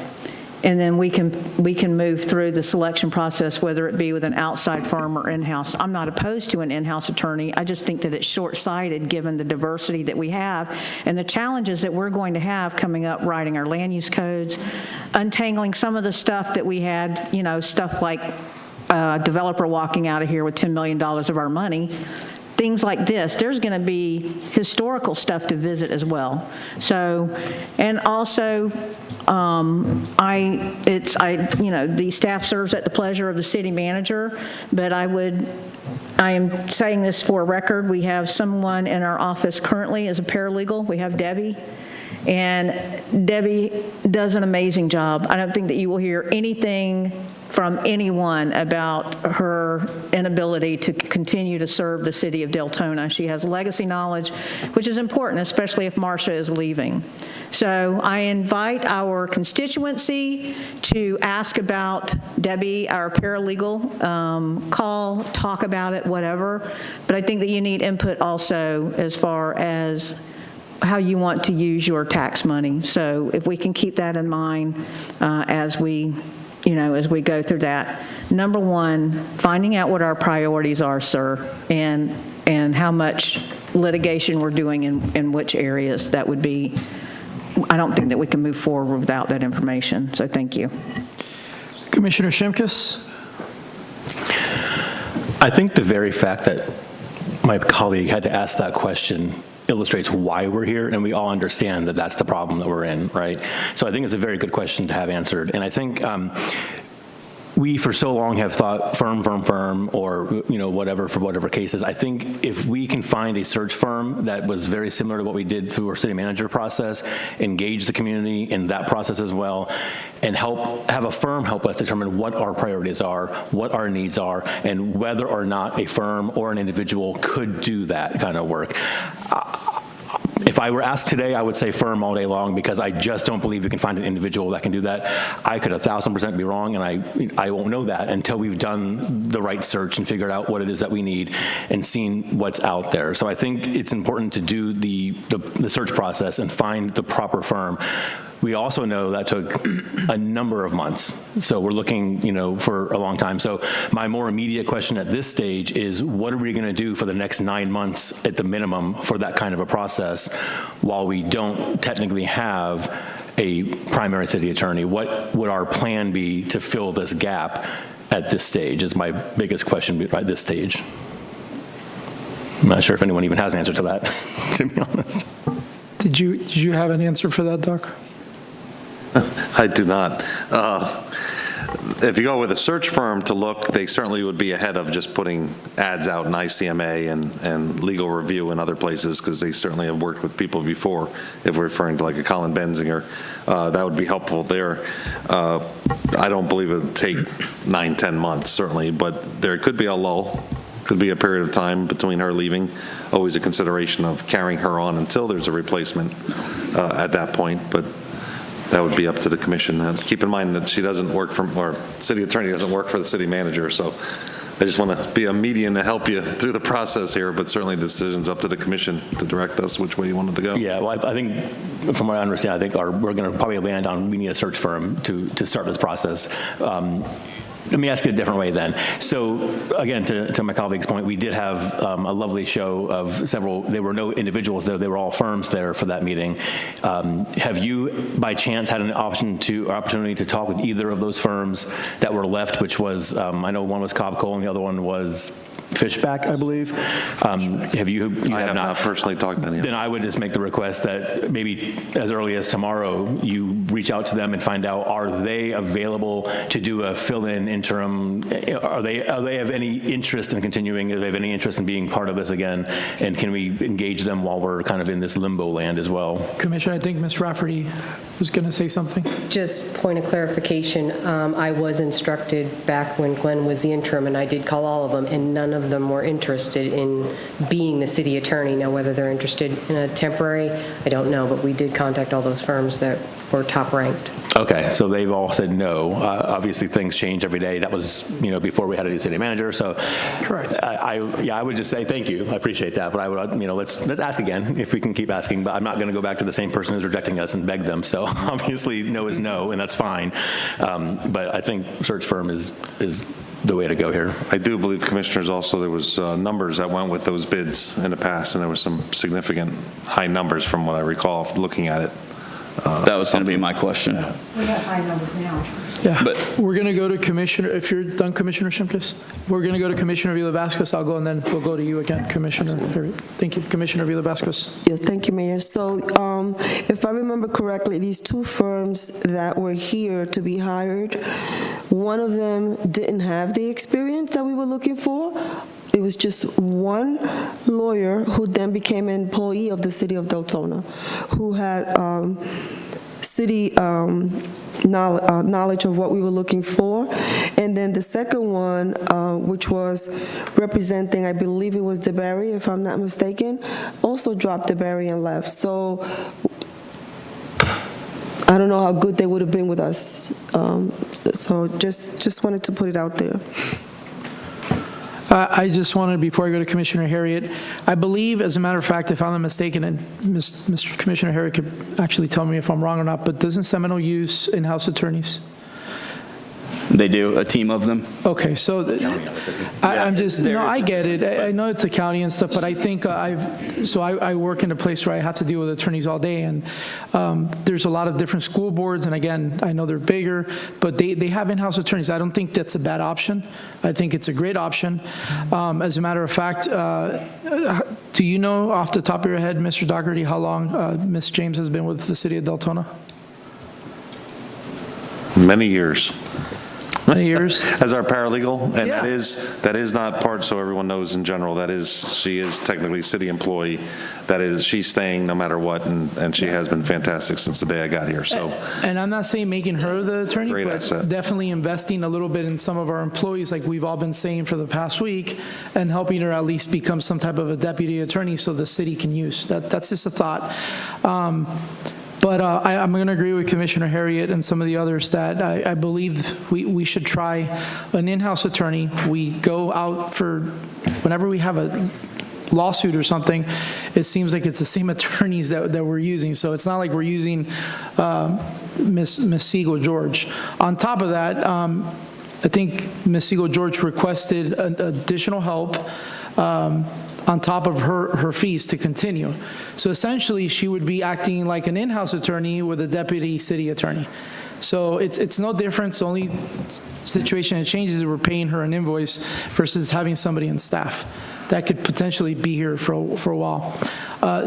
And then we can move through the selection process, whether it be with an outside firm or in-house. I'm not opposed to an in-house attorney. I just think that it's short-sighted given the diversity that we have and the challenges that we're going to have coming up writing our land use codes, untangling some of the stuff that we had, stuff like a developer walking out of here with $10 million of our money. Things like this, there's going to be historical stuff to visit as well. So, and also, the staff serves at the pleasure of the city manager, but I am saying this for a record. We have someone in our office currently as a paralegal. We have Debbie. And Debbie does an amazing job. I don't think that you will hear anything from anyone about her inability to continue to serve the city of Deltona. She has legacy knowledge, which is important, especially if Marcia is leaving. So I invite our constituency to ask about Debbie, our paralegal, call, talk about it, whatever. But I think that you need input also as far as how you want to use your tax money. So if we can keep that in mind as we go through that. Number one, finding out what our priorities are, sir, and how much litigation we're doing in which areas. That would be, I don't think that we can move forward without that information. So thank you. Commissioner Shimkus? I think the very fact that my colleague had to ask that question illustrates why we're here, and we all understand that that's the problem that we're in, right? So I think it's a very good question to have answered. And I think we for so long have thought firm, or whatever, for whatever cases. I think if we can find a search firm that was very similar to what we did through our city manager process, engage the community in that process as well, and have a firm help us determine what our priorities are, what our needs are, and whether or not a firm or an individual could do that kind of work. If I were asked today, I would say firm all day long, because I just don't believe we can find an individual that can do that. I could 1,000% be wrong, and I won't know that until we've done the right search and figured out what it is that we need and seen what's out there. So I think it's important to do the search process and find the proper firm. We also know that took a number of months. So we're looking, for a long time. So my more immediate question at this stage is, what are we going to do for the next 9 months at the minimum for that kind of a process while we don't technically have a primary city attorney? What would our plan be to fill this gap at this stage is my biggest question at this stage. I'm not sure if anyone even has an answer to that, to be honest. Did you have an answer for that, Doc? I do not. if you go with a search firm to look, they certainly would be ahead of just putting ads out in ICMA and Legal Review and other places, because they certainly have worked with people before. If we're referring to like a Colin Benzinger, that would be helpful there. I don't believe it would take 9-10 months, certainly, but there could be a lull. Could be a period of time between her leaving. Always a consideration of carrying her on until there's a replacement at that point, but that would be up to the commission. Keep in mind that she doesn't work for, or city attorney doesn't work for the city manager, so I just want to be a median to help you through the process here, but certainly the decision's up to the commission to direct us which way you wanted to go. Yeah, well, I think, from what I understand, I think we're going to probably land on, we need a search firm to start this process. Let me ask it a different way then. So again, to my colleague's point, we did have a lovely show of several, there were no individuals there, they were all firms there for that meeting. Have you, by chance, had an opportunity to talk with either of those firms that were left, which was, I know one was Cobb Cole and the other one was Fishback, I believe. Have you? I have not personally talked to any of them. Then I would just make the request that maybe as early as tomorrow, you reach out to them and find out, are they available to do a fill-in interim? Are they have any interest in continuing? Do they have any interest in being part of this again? And can we engage them while we're kind of in this limbo land as well? Commissioner, I think Ms. Rafferty was going to say something. Just point of clarification, I was instructed back when Glenn was the interim, and I did call all of them, and none of them were interested in being the city attorney. Now, whether they're interested in a temporary, I don't know, but we did contact all those firms that were top ranked. Okay, so they've all said no. Obviously, things change every day. That was, before we had a new city manager. So, correct. I would just say thank you. I appreciate that, but I would, let's ask again if we can keep asking. But I'm not going to go back to the same person who's rejecting us and beg them. So obviously, no is no, and that's fine. But I think search firm is the way to go here. I do believe, commissioners, also there was numbers that went with those bids in the past, and there was some significant high numbers from what I recall looking at it. That was going to be my question. We have high numbers now. Yeah, But- we're going to go to Commissioner, if you're done, Commissioner Shimkus. We're going to go to Commissioner Villa-Vasquez. I'll go, and then we'll go to you again, Commissioner. Thank you, Commissioner Villa-Vasquez. Yes, thank you, Mayor. So if I remember correctly, these two firms that were here to be hired, one of them didn't have the experience that we were looking for. It was just one lawyer who then became an employee of the city of Deltona, who had city knowledge of what we were looking for. And then the second one, which was representing, I believe it was DeBerry, if I'm not mistaken, also dropped DeBerry and left. So I don't know how good they would have been with us. So just wanted to put it out there. I just wanted, before I go to Commissioner Harriet, I believe, as a matter of fact, if I'm not mistaken, and Mr. Commissioner Harriet could actually tell me if I'm wrong or not, but doesn't Seminole use in-house attorneys? They do, a team of them. Okay, so I'm just, no, I get it. I know it's a county and stuff, but I think I work in a place where I have to deal with attorneys all day, and there's a lot of different school boards, and again, I know they're bigger, but they have in-house attorneys. I don't think that's a bad option. I think it's a great option. As a matter of fact, do you know off the top of your head, Mr. Dougherty, how long Ms. James has been with the city of Deltona? Many years. Many years? As our paralegal, and Yeah. that is not part, so everyone knows in general, she is technically city employee. That is, she's staying no matter what, and she has been fantastic since the day I got here, so. And I'm not saying making her the attorney, Great but asset. definitely investing a little bit in some of our employees, like we've all been saying for the past week, and helping her at least become some type of a deputy attorney so the city can use. That's just a thought. But I'm going to agree with Commissioner Harriet and some of the others that I believe we should try an in-house attorney. We go out for, whenever we have a lawsuit or something, it seems like it's the same attorneys that we're using. So it's not like we're using Ms. Siegel-George. On top of that, I think Ms. Siegel-George requested additional help on top of her fees to continue. So essentially, she would be acting like an in-house attorney with a deputy city attorney. So it's no difference. The only situation that changes is we're paying her an invoice versus having somebody in staff that could potentially be here for a while.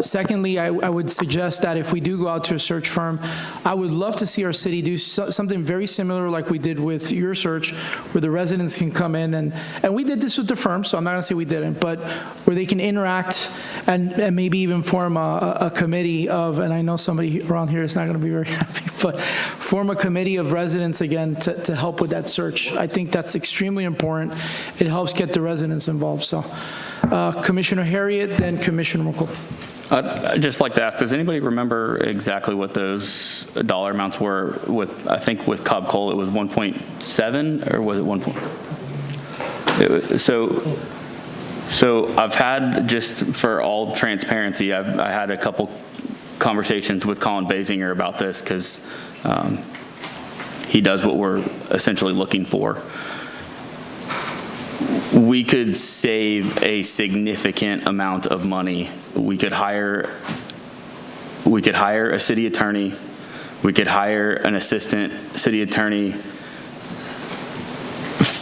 Secondly, I would suggest that if we do go out to a search firm, I would love to see our city do something very similar like we did with your search, where the residents can come in, and we did this with the firm, so I'm not going to say we didn't, but where they can interact and maybe even form a committee of, and I know somebody around here is not going to be very happy, but form a committee of residents again to help with that search. I think that's extremely important. It helps get the residents involved. So Commissioner Harriet, then Commissioner McCool. I'd just like to ask, does anybody remember exactly what those dollar amounts were with, I think with Cobb Coal, it was 1.7 or was it 1. So I've had, just for all transparency, I had a couple conversations with Colin Basinger about this because he does what we're essentially looking for. We could save a significant amount of money. We could hire a city attorney. We could hire an assistant city attorney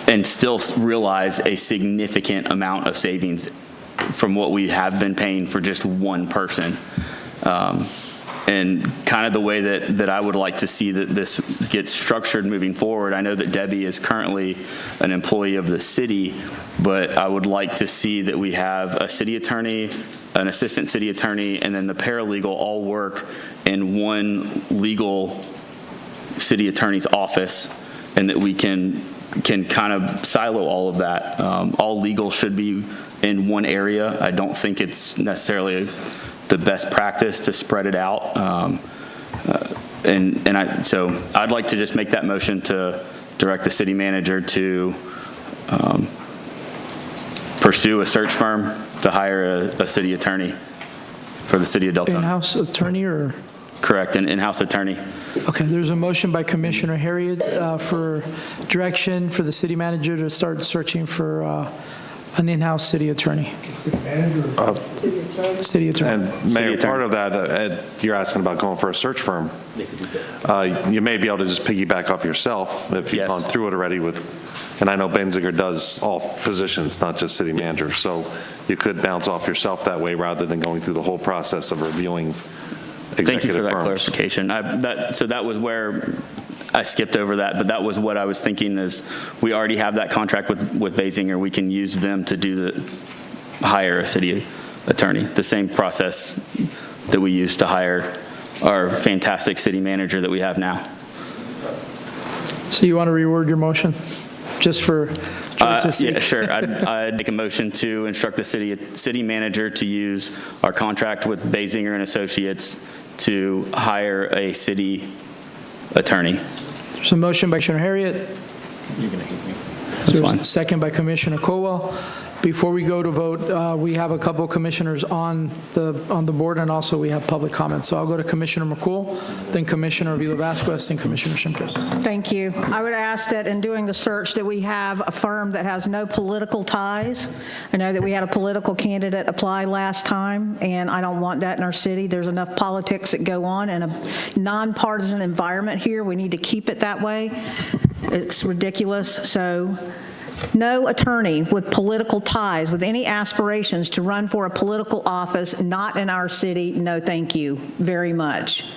and still realize a significant amount of savings from what we have been paying for just one person. And kind of the way that I would like to see that this gets structured moving forward. I know that Debbie is currently an employee of the city, but I would like to see that we have a city attorney, an assistant city attorney, and then the paralegal all work in one legal city attorney's office, and that we can kind of silo all of that. All legal should be in one area. I don't think it's necessarily the best practice to spread it out. So I'd like to just make that motion to direct the city manager to pursue a search firm to hire a city attorney for the city of Deltona. In-house attorney or? Correct, an in-house attorney. Okay, there's a motion by Commissioner Harriet for direction for the city manager to start searching for an in-house city attorney. City attorney. And Mayor, part of that, you're asking about going for a search firm. You may be able to just piggyback off yourself if you've gone through it already with, and I know Benziger does all positions, not just city manager, so you could bounce off yourself that way rather than going through the whole process of reviewing executive Thank you for that firms. clarification. So that was where I skipped over that, but that was what I was thinking is we already have that contract with Basinger. We can use them to hire a city attorney, the same process that we use to hire our fantastic city manager that we have now. So you want to reword your motion just for justice sake? Yeah, sure. I'd make a motion to instruct the city manager to use our contract with Basinger and Associates to hire a city attorney. There's a motion by Commissioner Harriet. You're going to hate me. That's fine. Second by Commissioner Colwell. Before we go to vote, we have a couple commissioners on the board, and also we have public comments. So I'll go to Commissioner McCool, then Commissioner Avila-Vasquez, and Commissioner Shimkus. Thank you. I would ask that in doing the search that we have a firm that has no political ties. I know that we had a political candidate apply last time, and I don't want that in our city. There's enough politics that go on in a nonpartisan environment here. We need to keep it that way. It's ridiculous. So no attorney with political ties, with any aspirations to run for a political office, not in our city, no thank you very much.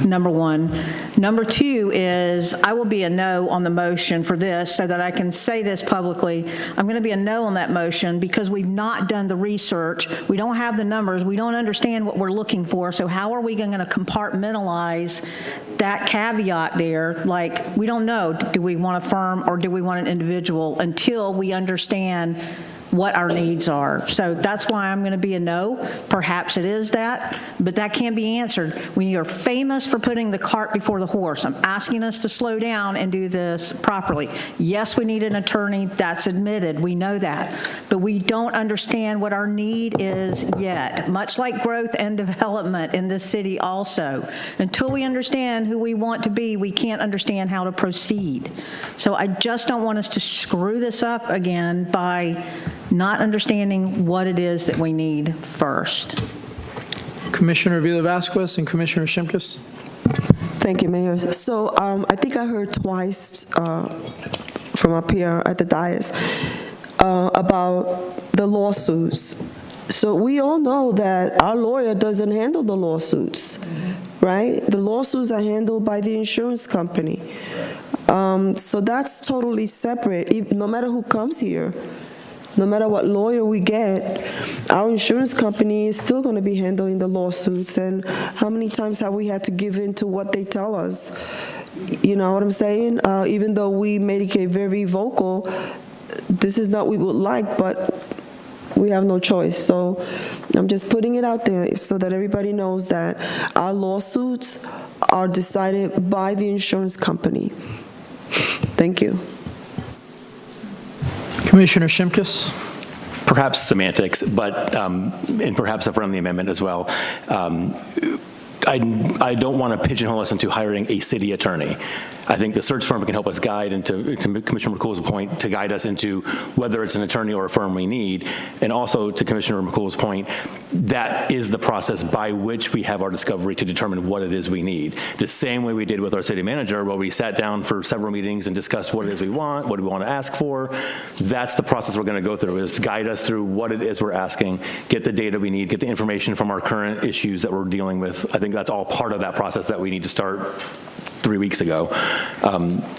Number one. Number two is I will be a no on the motion for this so that I can say this publicly. I'm going to be a no on that motion because we've not done the research. We don't have the numbers. We don't understand what we're looking for. So how are we going to compartmentalize that caveat there? Like, we don't know, do we want a firm or do we want an individual until we understand what our needs are. So that's why I'm going to be a no. Perhaps it is that, but that can't be answered. We are famous for putting the cart before the horse. I'm asking us to slow down and do this properly. Yes, we need an attorney. That's admitted. We know that. But we don't understand what our need is yet, much like growth and development in this city also. Until we understand who we want to be, we can't understand how to proceed. So I just don't want us to screw this up again by not understanding what it is that we need first. Commissioner Avila-Vasquez and Commissioner Shimkus. Thank you, Mayor. So I think I heard twice from up here at the dais about the lawsuits So we all know that our lawyer doesn't handle the lawsuits, right? The lawsuits are handled by the insurance company. So that's totally separate. No matter who comes here, no matter what lawyer we get, our insurance company is still going to be handling the lawsuits. And how many times have we had to give in to what they tell us? You know what I'm saying? Even though we make it very vocal, this is not what we would like, but we have no choice. So I'm just putting it out there so that everybody knows that our lawsuits are decided by the insurance company. Thank you. Commissioner Shimkus? Perhaps semantics, but, and perhaps a friendly amendment as well. I don't want to pigeonhole us into hiring a city attorney. I think the search firm can help us guide, and to Commissioner McCool's point, to guide us into whether it's an attorney or a firm we need. And also to Commissioner McCool's point, that is the process by which we have our discovery to determine what it is we need. The same way we did with our city manager, where we sat down for several meetings and discussed what it is we want, what do we want to ask for. That's the process we're going to go through, is to guide us through what it is we're asking, get the data we need, get the information from our current issues that we're dealing with. I think that's all part of that process that we need to start 3 weeks ago.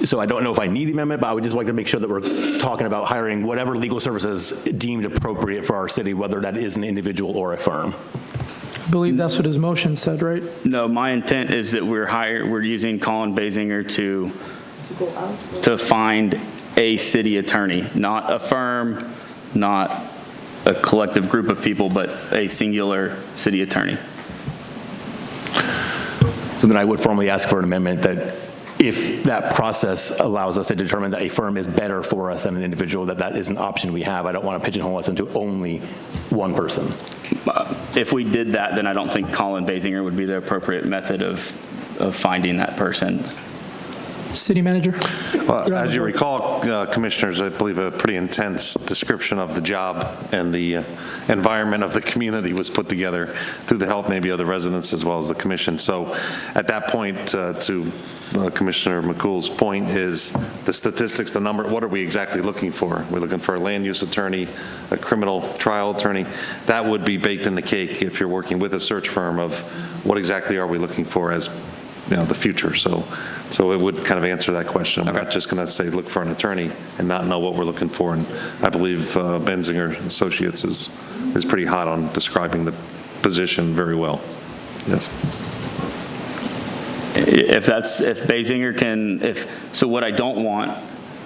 So I don't know if I need the amendment, but I would just like to make sure that we're talking about hiring whatever legal services deemed appropriate for our city, whether that is an individual or a firm. I believe that's what his motion said, right? No, my intent is that we're using Colin Basinger to find a city attorney, not a firm, not a collective group of people, but a singular city attorney. So then I would formally ask for an amendment that if that process allows us to determine that a firm is better for us than an individual, that is an option we have. I don't want to pigeonhole us into only one person. If we did that, then I don't think Colin Basinger would be the appropriate method of finding that person. City manager? Well, as you recall, commissioners, I believe a pretty intense description of the job and the environment of the community was put together through the help maybe of the residents as well as the commission. So at that point, to Commissioner McCool's point, is the statistics, the number, what are we exactly looking for? We're looking for a land use attorney, a criminal trial attorney. That would be baked in the cake if you're working with a search firm of what exactly are we looking for as the future. So it would kind of answer that question. We're not just going to say look for an attorney and not know what we're looking for. And I believe Benzinger Associates is pretty hot on describing the position very well. Yes. If Basinger can, so what I don't want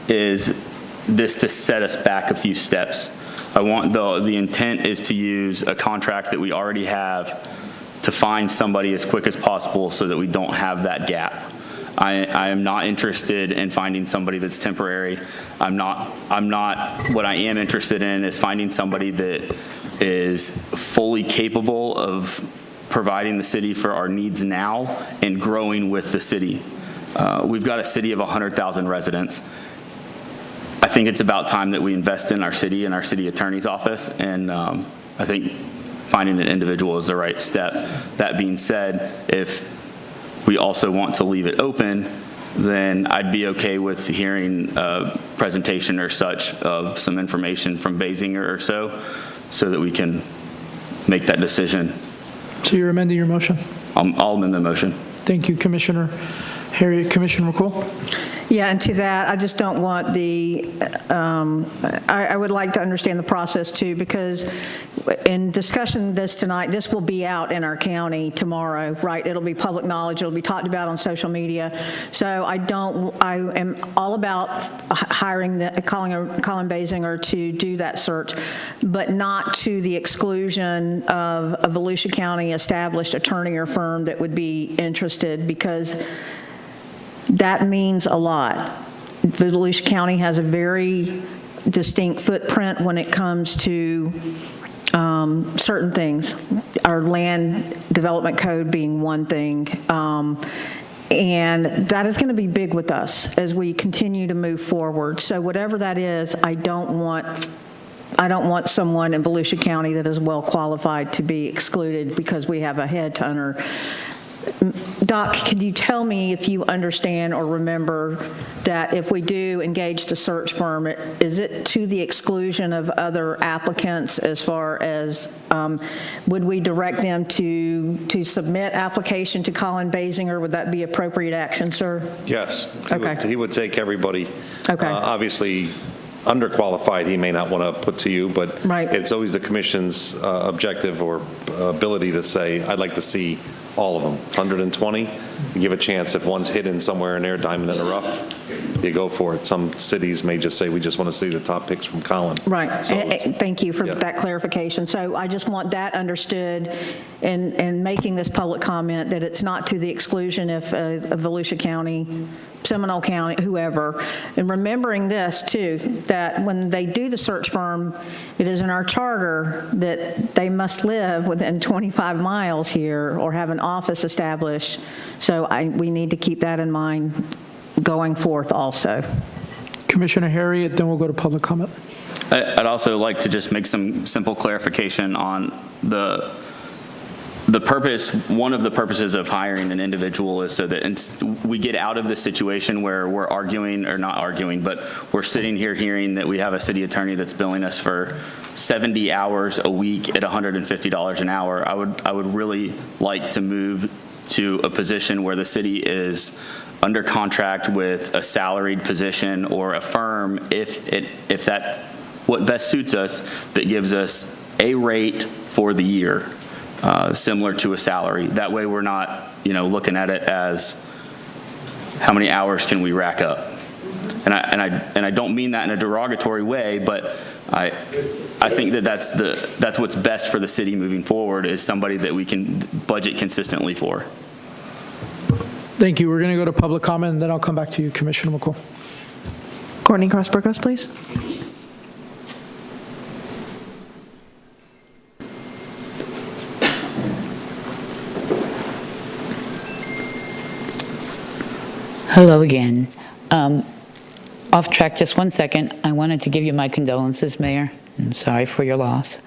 is this to set us back a few steps. I want the intent is to use a contract that we already have to find somebody as quick as possible so that we don't have that gap. I am not interested in finding somebody that's temporary. I'm not, what I am interested in is finding somebody that is fully capable of providing the city for our needs now and growing with the city. We've got a city of 100,000 residents. I think it's about time that we invest in our city and our city attorney's office, and I think finding an individual is the right step. That being said, if we also want to leave it open, then I'd be okay with hearing a presentation or such of some information from Basinger or so that we can make that decision. So you're amending your motion? I'll amend the motion. Thank you, Commissioner Harriet. Commissioner McCool? Yeah, and to that, I just don't want I would like to understand the process too, because in discussing this tonight, this will be out in our county tomorrow, right? It'll be public knowledge. It'll be talked about on social media. So I am all about hiring Colin Basinger to do that search, but not to the exclusion of a Volusia County established attorney or firm that would be interested, because that means a lot. Volusia County has a very distinct footprint when it comes to certain things, our land development code being one thing, and that is going to be big with us as we continue to move forward. So whatever that is, I don't want someone in Volusia County that is well qualified to be excluded because we have a headhunter. Doc, could you tell me if you understand or remember that if we do engage the search firm, is it to the exclusion of other applicants as far as, would we direct them to submit application to Colin Basinger? Would that be appropriate action, sir? Yes. Okay. He would take everybody. Okay. Obviously, underqualified, he may not want to put to you, but Right. it's always the commission's objective or ability to say, I'd like to see all of them. 120, you give a chance. If one's hidden somewhere in there, diamond in the rough, you go for it. Some cities may just say, we just want to see the top picks from Colin. Right. So Thank you for yeah. that clarification. So I just want that understood in making this public comment, that it's not to the exclusion of Volusia County, Seminole County, whoever. And remembering this, too, that when they do the search firm, it is in our charter that they must live within 25 miles here or have an office established. So we need to keep that in mind going forth also. Commissioner Harriet, then we'll go to public comment. I'd also like to just make some simple clarification on the purpose. One of the purposes of hiring an individual is so that we get out of the situation where we're arguing, or not arguing, but we're sitting here hearing that we have a city attorney that's billing us for 70 hours a week at $150 an hour. I would really like to move to a position where the city is under contract with a salaried position or a firm, if that's what best suits us, that gives us a rate for the year, similar to a salary. That way we're not, looking at it as how many hours can we rack up. And I don't mean that in a derogatory way, but I think that's what's best for the city moving forward, is somebody that we can budget consistently for. Thank you. We're going to go to public comment, and then I'll come back to you, Commissioner McCool. Courtney Cross Burgos, please. Hello again. Off track just 1 second. I wanted to give you my condolences, Mayor. I'm sorry for your loss.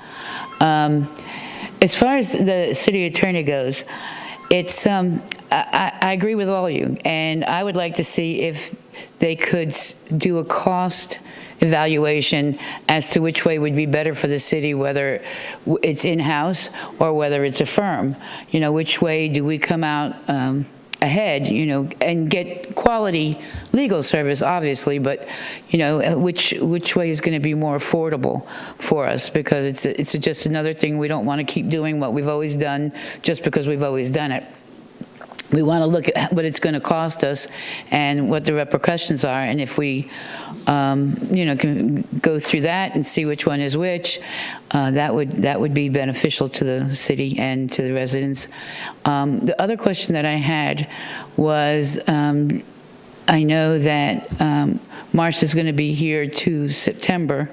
As far as the city attorney goes, it's I agree with all of you, and I would like to see if they could do a cost evaluation as to which way would be better for the city, whether it's in-house or whether it's a firm. Which way do we come out ahead, and get quality legal service, obviously, but, which way is going to be more affordable for us? Because it's just another thing. We don't want to keep doing what we've always done just because we've always done it. We want to look at what it's going to cost us and what the repercussions are, and if we, can go through that and see which one is which, that would be beneficial to the city and to the residents. The other question that I had was, I know that Marcia's going to be here to September,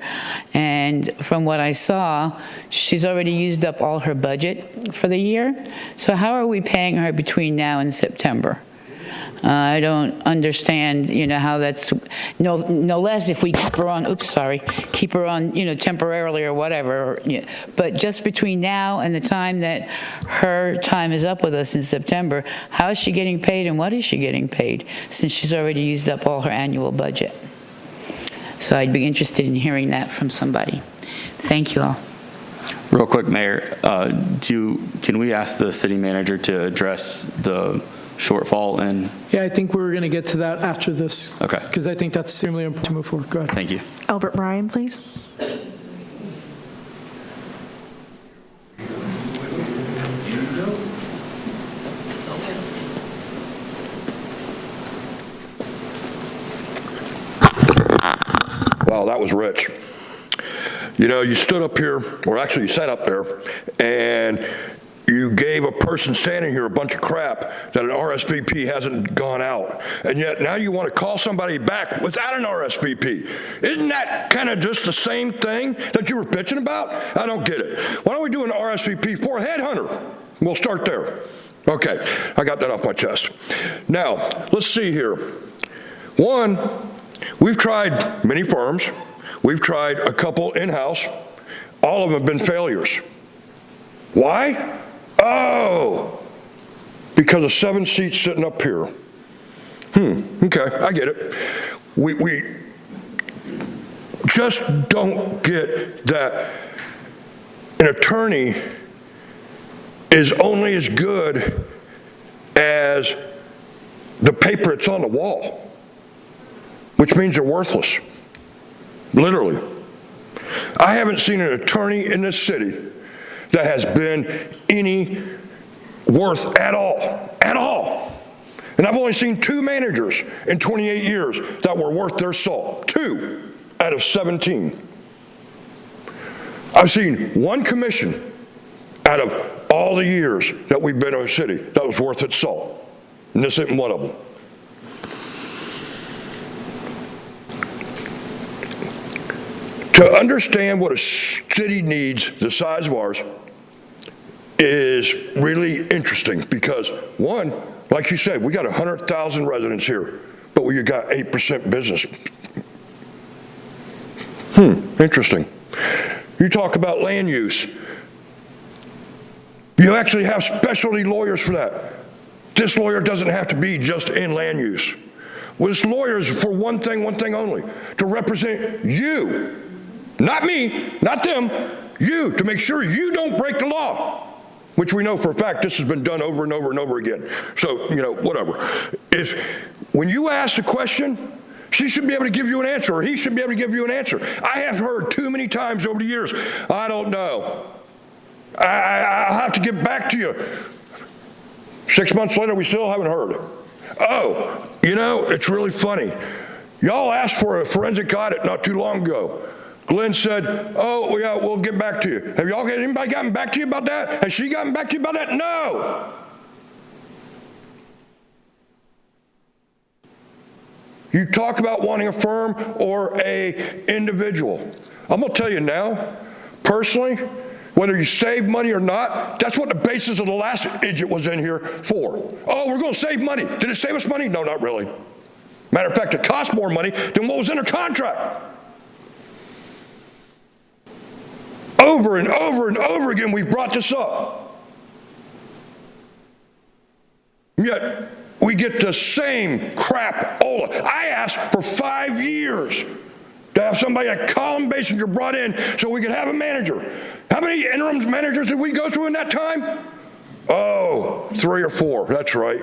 and from what I saw, she's already used up all her budget for the year. So how are we paying her between now and September? I don't understand, how that's, no less if we keep her on, keep her on, temporarily or whatever. But just between now and the time that her time is up with us in September, how is she getting paid and what is she getting paid, since she's already used up all her annual budget? So I'd be interested in hearing that from somebody. Thank you all. Real quick, Mayor, can we ask the city manager to address the shortfall? And Yeah, I think we're going to get to that after this. Okay. Because I think that's extremely important to move forward. Go ahead. Thank you. Albert Bryan, please. Wow, that was rich. You stood up here, or actually you sat up there, and you gave a person standing here a bunch of crap that an RSVP hasn't gone out. And yet now you want to call somebody back without an RSVP. Isn't that kind of just the same thing that you were bitching about? I don't get it. Why don't we do an RSVP for a headhunter? We'll start there. Okay, I got that off my chest. Now, let's see here. One, we've tried many firms. We've tried a couple in-house. All of them have been failures. Why? Oh, because of 7 seats sitting up here. Okay, I get it. We just don't get that an attorney is only as good as the paper that's on the wall, which means they're worthless, literally. I haven't seen an attorney in this city that has been any worth at all. And I've only seen 2 managers in 28 years that were worth their salt, 2 out of 17. I've seen 1 commission out of all the years that we've been in a city that was worth its salt, and this isn't one of them. To understand what a city needs the size of ours is really interesting because, one, like you said, we got 100,000 residents here, but we got 8% business. Interesting. You talk about land use. You actually have specialty lawyers for that. This lawyer doesn't have to be just in land use. Well, this lawyer is for one thing only, to represent you. Not me, not them, you, to make sure you don't break the law, which we know for a fact this has been done over and over and over again. So, whatever. When you ask a question, she should be able to give you an answer, or he should be able to give you an answer. I have heard too many times over the years, I don't know. I'll have to get back to you. 6 months later, we still haven't heard. Oh, it's really funny. Y'all asked for a forensic audit not too long ago. Glenn said, oh, yeah, we'll get back to you. Have anybody gotten back to you about that? Has she gotten back to you about that? No. You talk about wanting a firm or a individual. I'm going to tell you now, personally, whether you save money or not, that's what the basis of the last idiot was in here for. Oh, we're going to save money. Did it save us money? No, not really. Matter of fact, it cost more money than what was in the contract. Over and over and over again, we've brought this up. Yet, we get the same crap. I asked for 5 years to have somebody like Colin Basinger brought in so we could have a manager. How many interim managers did we go through in that time? Oh, 3 or 4, that's right.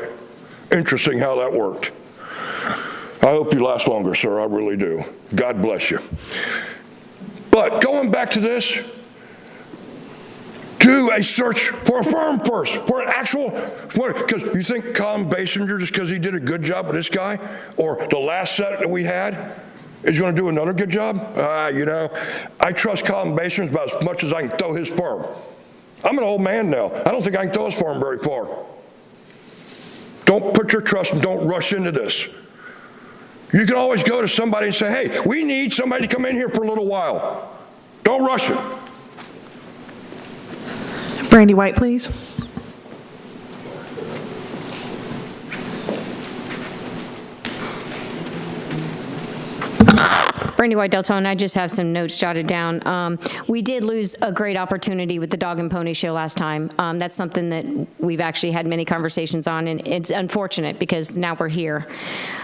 Interesting how that worked. I hope you last longer, sir, I really do. God bless you. But going back to this, do a search for a firm first, for an actual, because you think Colin Basinger, just because he did a good job with this guy, or the last set that we had, is going to do another good job? I trust Colin Basinger about as much as I can throw his firm. I'm an old man now. I don't think I can throw his firm very far. Don't put your trust and don't rush into this. You can always go to somebody and say, hey, we need somebody to come in here for a little while. Don't rush it. Brandy White, please. Brandy White, Deltona, I just have some notes jotted down. We did lose a great opportunity with the Dog and Pony Show last time. That's something that we've actually had many conversations on, and it's unfortunate because now we're here.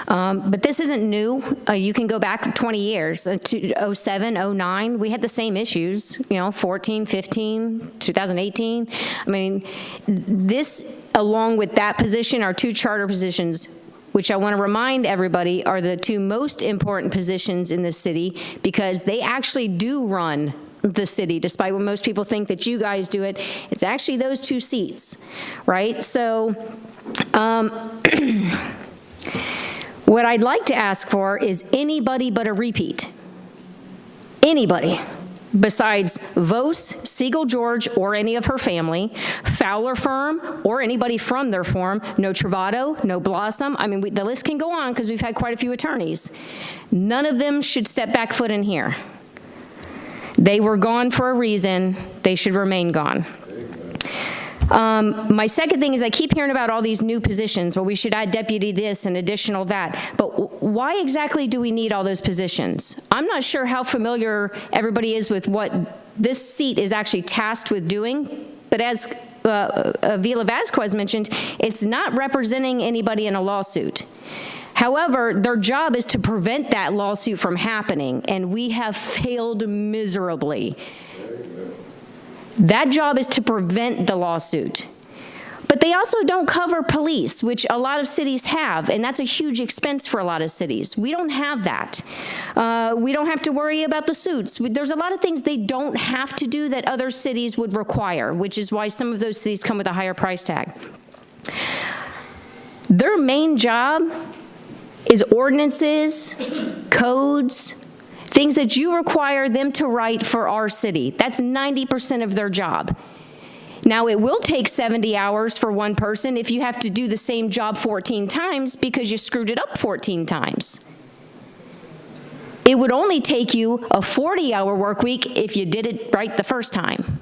But this isn't new. You can go back 20 years, to 07, 09. We had the same issues, 14, 15, 2018. I mean, this, along with that position, are 2 charter positions, which I want to remind everybody are the 2 most important positions in the city because they actually do run the city, despite what most people think that you guys do it. It's actually those 2 seats, right? So what I'd like to ask for is anybody but a repeat. Anybody. Besides Vos, Siegel George, or any of her family, Fowler Firm, or anybody from their firm, no Travato, no Blossom. I mean, the list can go on because we've had quite a few attorneys. None of them should step back foot in here. They were gone for a reason. They should remain gone. My second thing is I keep hearing about all these new positions. Well, we should add deputy this and additional that. But why exactly do we need all those positions? I'm not sure how familiar everybody is with what this seat is actually tasked with doing. But as Avila Vasquez mentioned, it's not representing anybody in a lawsuit. However, their job is to prevent that lawsuit from happening, and we have failed miserably. That job is to prevent the lawsuit. But they also don't cover police, which a lot of cities have, and that's a huge expense for a lot of cities. We don't have that. We don't have to worry about the suits. There's a lot of things they don't have to do that other cities would require, which is why some of those cities come with a higher price tag. Their main job is ordinances, codes, things that you require them to write for our city. That's 90% of their job. Now, it will take 70 hours for one person if you have to do the same job 14 times because you screwed it up 14 times. It would only take you a 40-hour work week if you did it right the first time.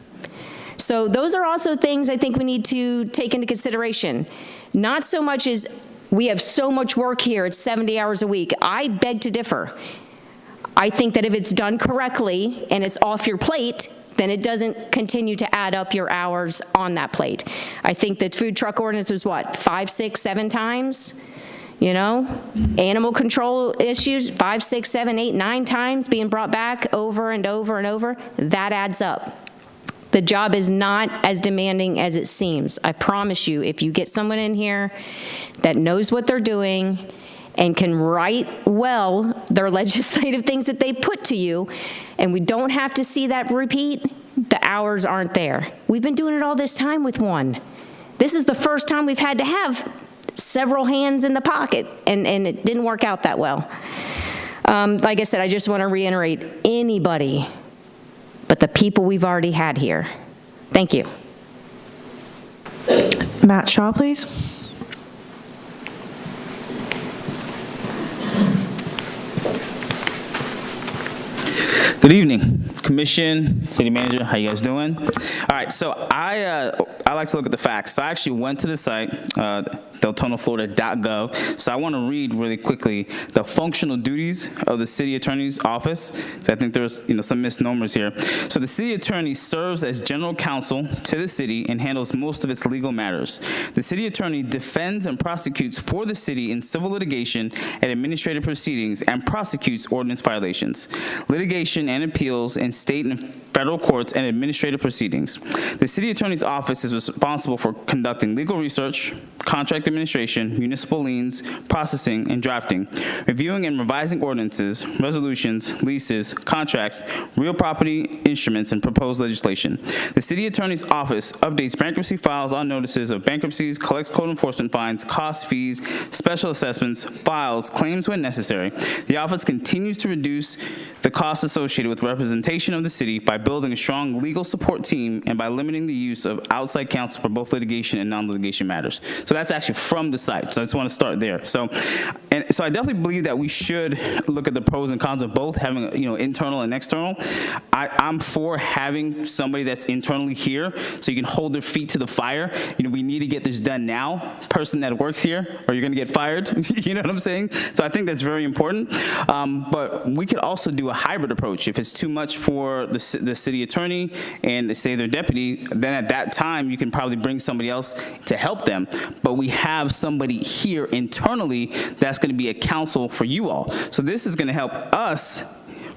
So those are also things I think we need to take into consideration. Not so much as we have so much work here, it's 70 hours a week. I beg to differ. I think that if it's done correctly and it's off your plate, then it doesn't continue to add up your hours on that plate. I think the food truck ordinance was what, 5, 6, 7 times? You know, animal control issues, 5, 6, 7, 8, 9 times being brought back over and over and over. That adds up. The job is not as demanding as it seems. I promise you, if you get someone in here that knows what they're doing and can write well their legislative things that they put to you, and we don't have to see that repeat, the hours aren't there. We've been doing it all this time with one. This is the first time we've had to have several hands in the pocket, and it didn't work out that well. Like I said, I just want to reiterate, anybody but the people we've already had here. Thank you. Matt Shaw, please. Good evening, Commission, City Manager. How you guys doing? All right, so I like to look at the facts. So I actually went to the site, deltonaflorida.gov. So I want to read really quickly the functional duties of the City Attorney's Office. So I think there's some misnomers here. So the City Attorney serves as general counsel to the city and handles most of its legal matters. The City Attorney defends and prosecutes for the city in civil litigation and administrative proceedings and prosecutes ordinance violations, litigation and appeals in state and federal courts and administrative proceedings. The City Attorney's Office is responsible for conducting legal research, contract administration, municipal liens, processing, and drafting, reviewing and revising ordinances, resolutions, leases, contracts, real property instruments, and proposed legislation. The City Attorney's Office updates bankruptcy files on notices of bankruptcies, collects code enforcement fines, costs, fees, special assessments, files, claims when necessary. The office continues to reduce the costs associated with representation of the city by building a strong legal support team and by limiting the use of outside counsel for both litigation and non-litigation matters. So that's actually from the site. So I just want to start there. So I definitely believe that we should look at the pros and cons of both, having internal and external. I'm for having somebody that's internally here so you can hold their feet to the fire. We need to get this done now. Person that works here, or you're going to get fired. You know what I'm saying? So I think that's very important. But we could also do a hybrid approach. If it's too much for the city attorney and say their deputy, then at that time you can probably bring somebody else to help them. But we have somebody here internally that's going to be a counsel for you all. So this is going to help us,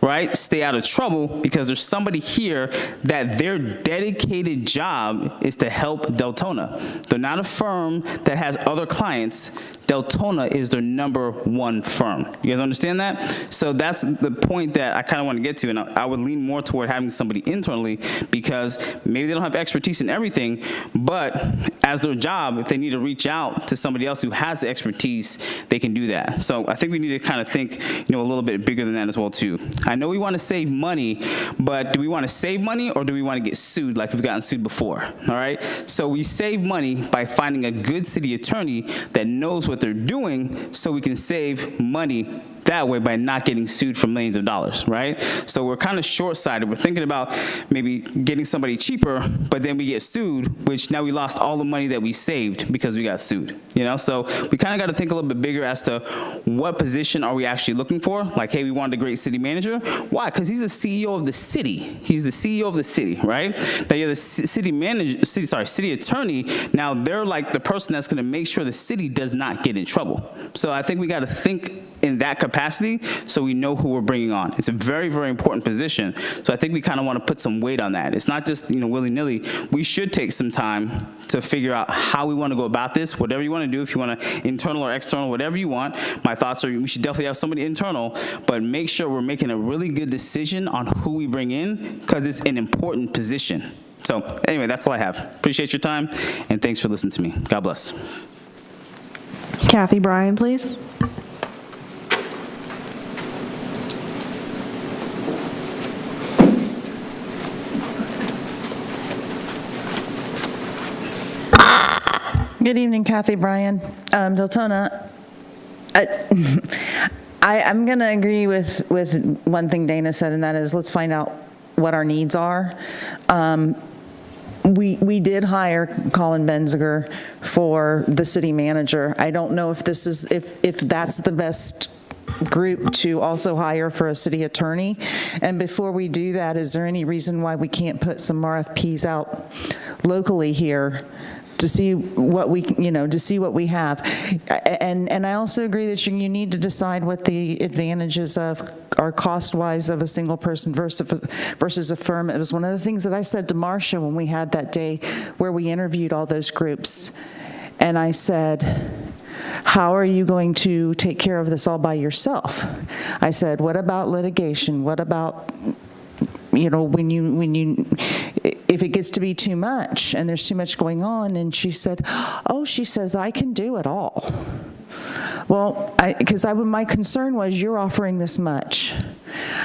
right, stay out of trouble because there's somebody here that their dedicated job is to help Deltona. They're not a firm that has other clients. Deltona is their #1 firm. You guys understand that? So that's the point that I kind of want to get to, and I would lean more toward having somebody internally because maybe they don't have expertise in everything, but as their job, if they need to reach out to somebody else who has the expertise, they can do that. So I think we need to kind of think, a little bit bigger than that as well too. I know we want to save money, but do we want to save money or do we want to get sued like we've gotten sued before? All right. So we save money by finding a good city attorney that knows what they're doing so we can save money that way by not getting sued for millions of dollars, right? So we're kind of short-sighted. We're thinking about maybe getting somebody cheaper, but then we get sued, which now we lost all the money that we saved because we got sued, you know? So we kind of got to think a little bit bigger as to what position are we actually looking for? Like, hey, we wanted a great city manager. Why? Because he's the CEO of the city. He's the CEO of the city, right? Now you're the city attorney. Now they're like the person that's going to make sure the city does not get in trouble. So I think we got to think in that capacity so we know who we're bringing on. It's a very, very important position. So I think we kind of want to put some weight on that. It's not just, willy-nilly. We should take some time to figure out how we want to go about this, whatever you want to do, if you want to internal or external, whatever you want. My thoughts are we should definitely have somebody internal, but make sure we're making a really good decision on who we bring in because it's an important position. So anyway, that's all I have. Appreciate your time, and thanks for listening to me. God bless. Kathy Bryan, please. Good evening, Kathy Bryan. Deltona, I'm going to agree with one thing Dana said, and that is let's find out what our needs are. We did hire Colin Benziger for the city manager. I don't know if this is if that's the best group to also hire for a city attorney. And before we do that, is there any reason why we can't put some RFPs out locally here to see what we, to see what we have? And I also agree that you need to decide what the advantages are cost-wise of a single person versus a firm. It was one of the things that I said to Marcia when we had that day where we interviewed all those groups. And I said, how are you going to take care of this all by yourself? I said, what about litigation? What about, if it gets to be too much and there's too much going on? And she said, she says, I can do it all. Well, my concern was you're offering this much.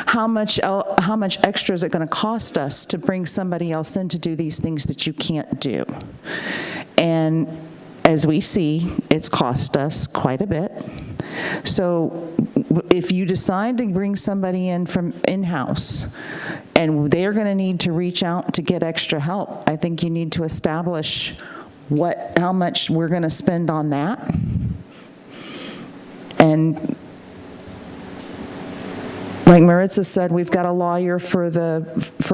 How much extra is it going to cost us to bring somebody else in to do these things that you can't do? And as we see, it's cost us quite a bit. So if you decide to bring somebody in from in-house and they're going to need to reach out to get extra help, I think you need to establish how much we're going to spend on that. And like Maritza said, we've got a lawyer for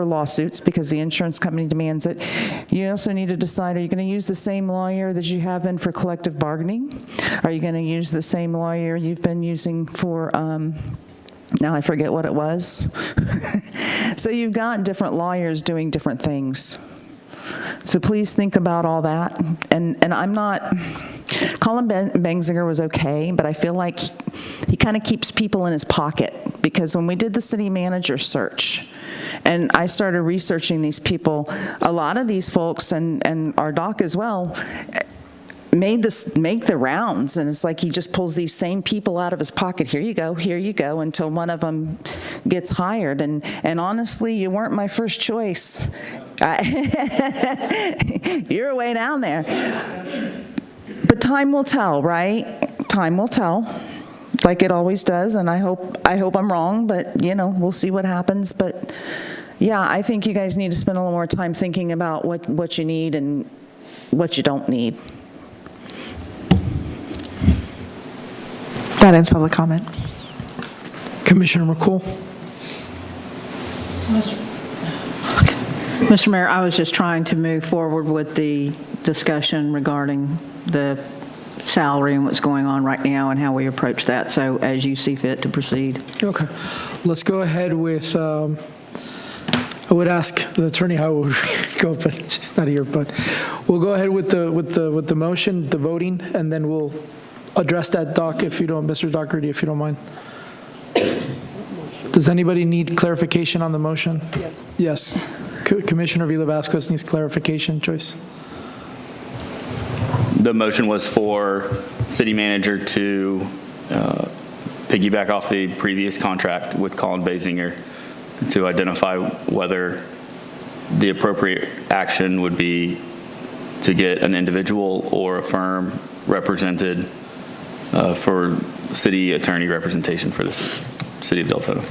lawsuits because the insurance company demands it. You also need to decide, are you going to use the same lawyer that you have been for collective bargaining? Are you going to use the same lawyer you've been using for, now I forget what it was. So you've got different lawyers doing different things. So please think about all that. And I'm not, Colin Benziger was okay, but I feel like he kind of keeps people in his pocket, because when we did the city manager search and I started researching these people, a lot of these folks and our doc as well make the rounds, and it's like he just pulls these same people out of his pocket. Here you go, until one of them gets hired. And honestly, you weren't my first choice. You're way down there. But time will tell, right? Time will tell, like it always does. And I hope I'm wrong, but we'll see what happens. But yeah, I think you guys need to spend a little more time thinking about what you need and what you don't need. That ends public comment. Commissioner McCool. Mr. Mayor, I was just trying to move forward with the discussion regarding the salary and what's going on right now and how we approach that. So as you see fit to proceed. Okay. Let's go ahead with, I would ask the attorney how we go, but she's not here. But we'll go ahead with the motion, the voting, and then we'll address that, Doc, if you don't, Mr. Doherty, if you don't mind. Does anybody need clarification on the motion? Yes. Yes. Commissioner Villa-Vasquez needs clarification. Joyce. The motion was for city manager to piggyback off the previous contract with Colin Benziger to identify whether the appropriate action would be to get an individual or a firm represented for city attorney representation for the city of Deltona.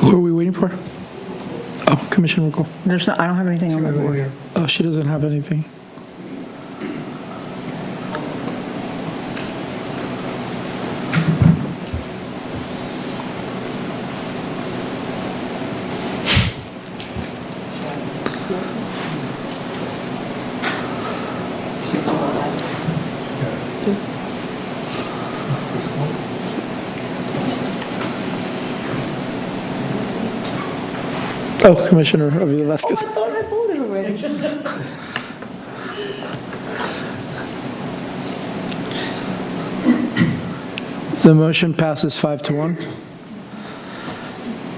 Who are we waiting for? Oh, Commissioner McCool. I don't have anything on my board. Oh, she doesn't have anything. Oh, Commissioner Avila-Vasquez. I thought I voted already. The motion passes 5-1.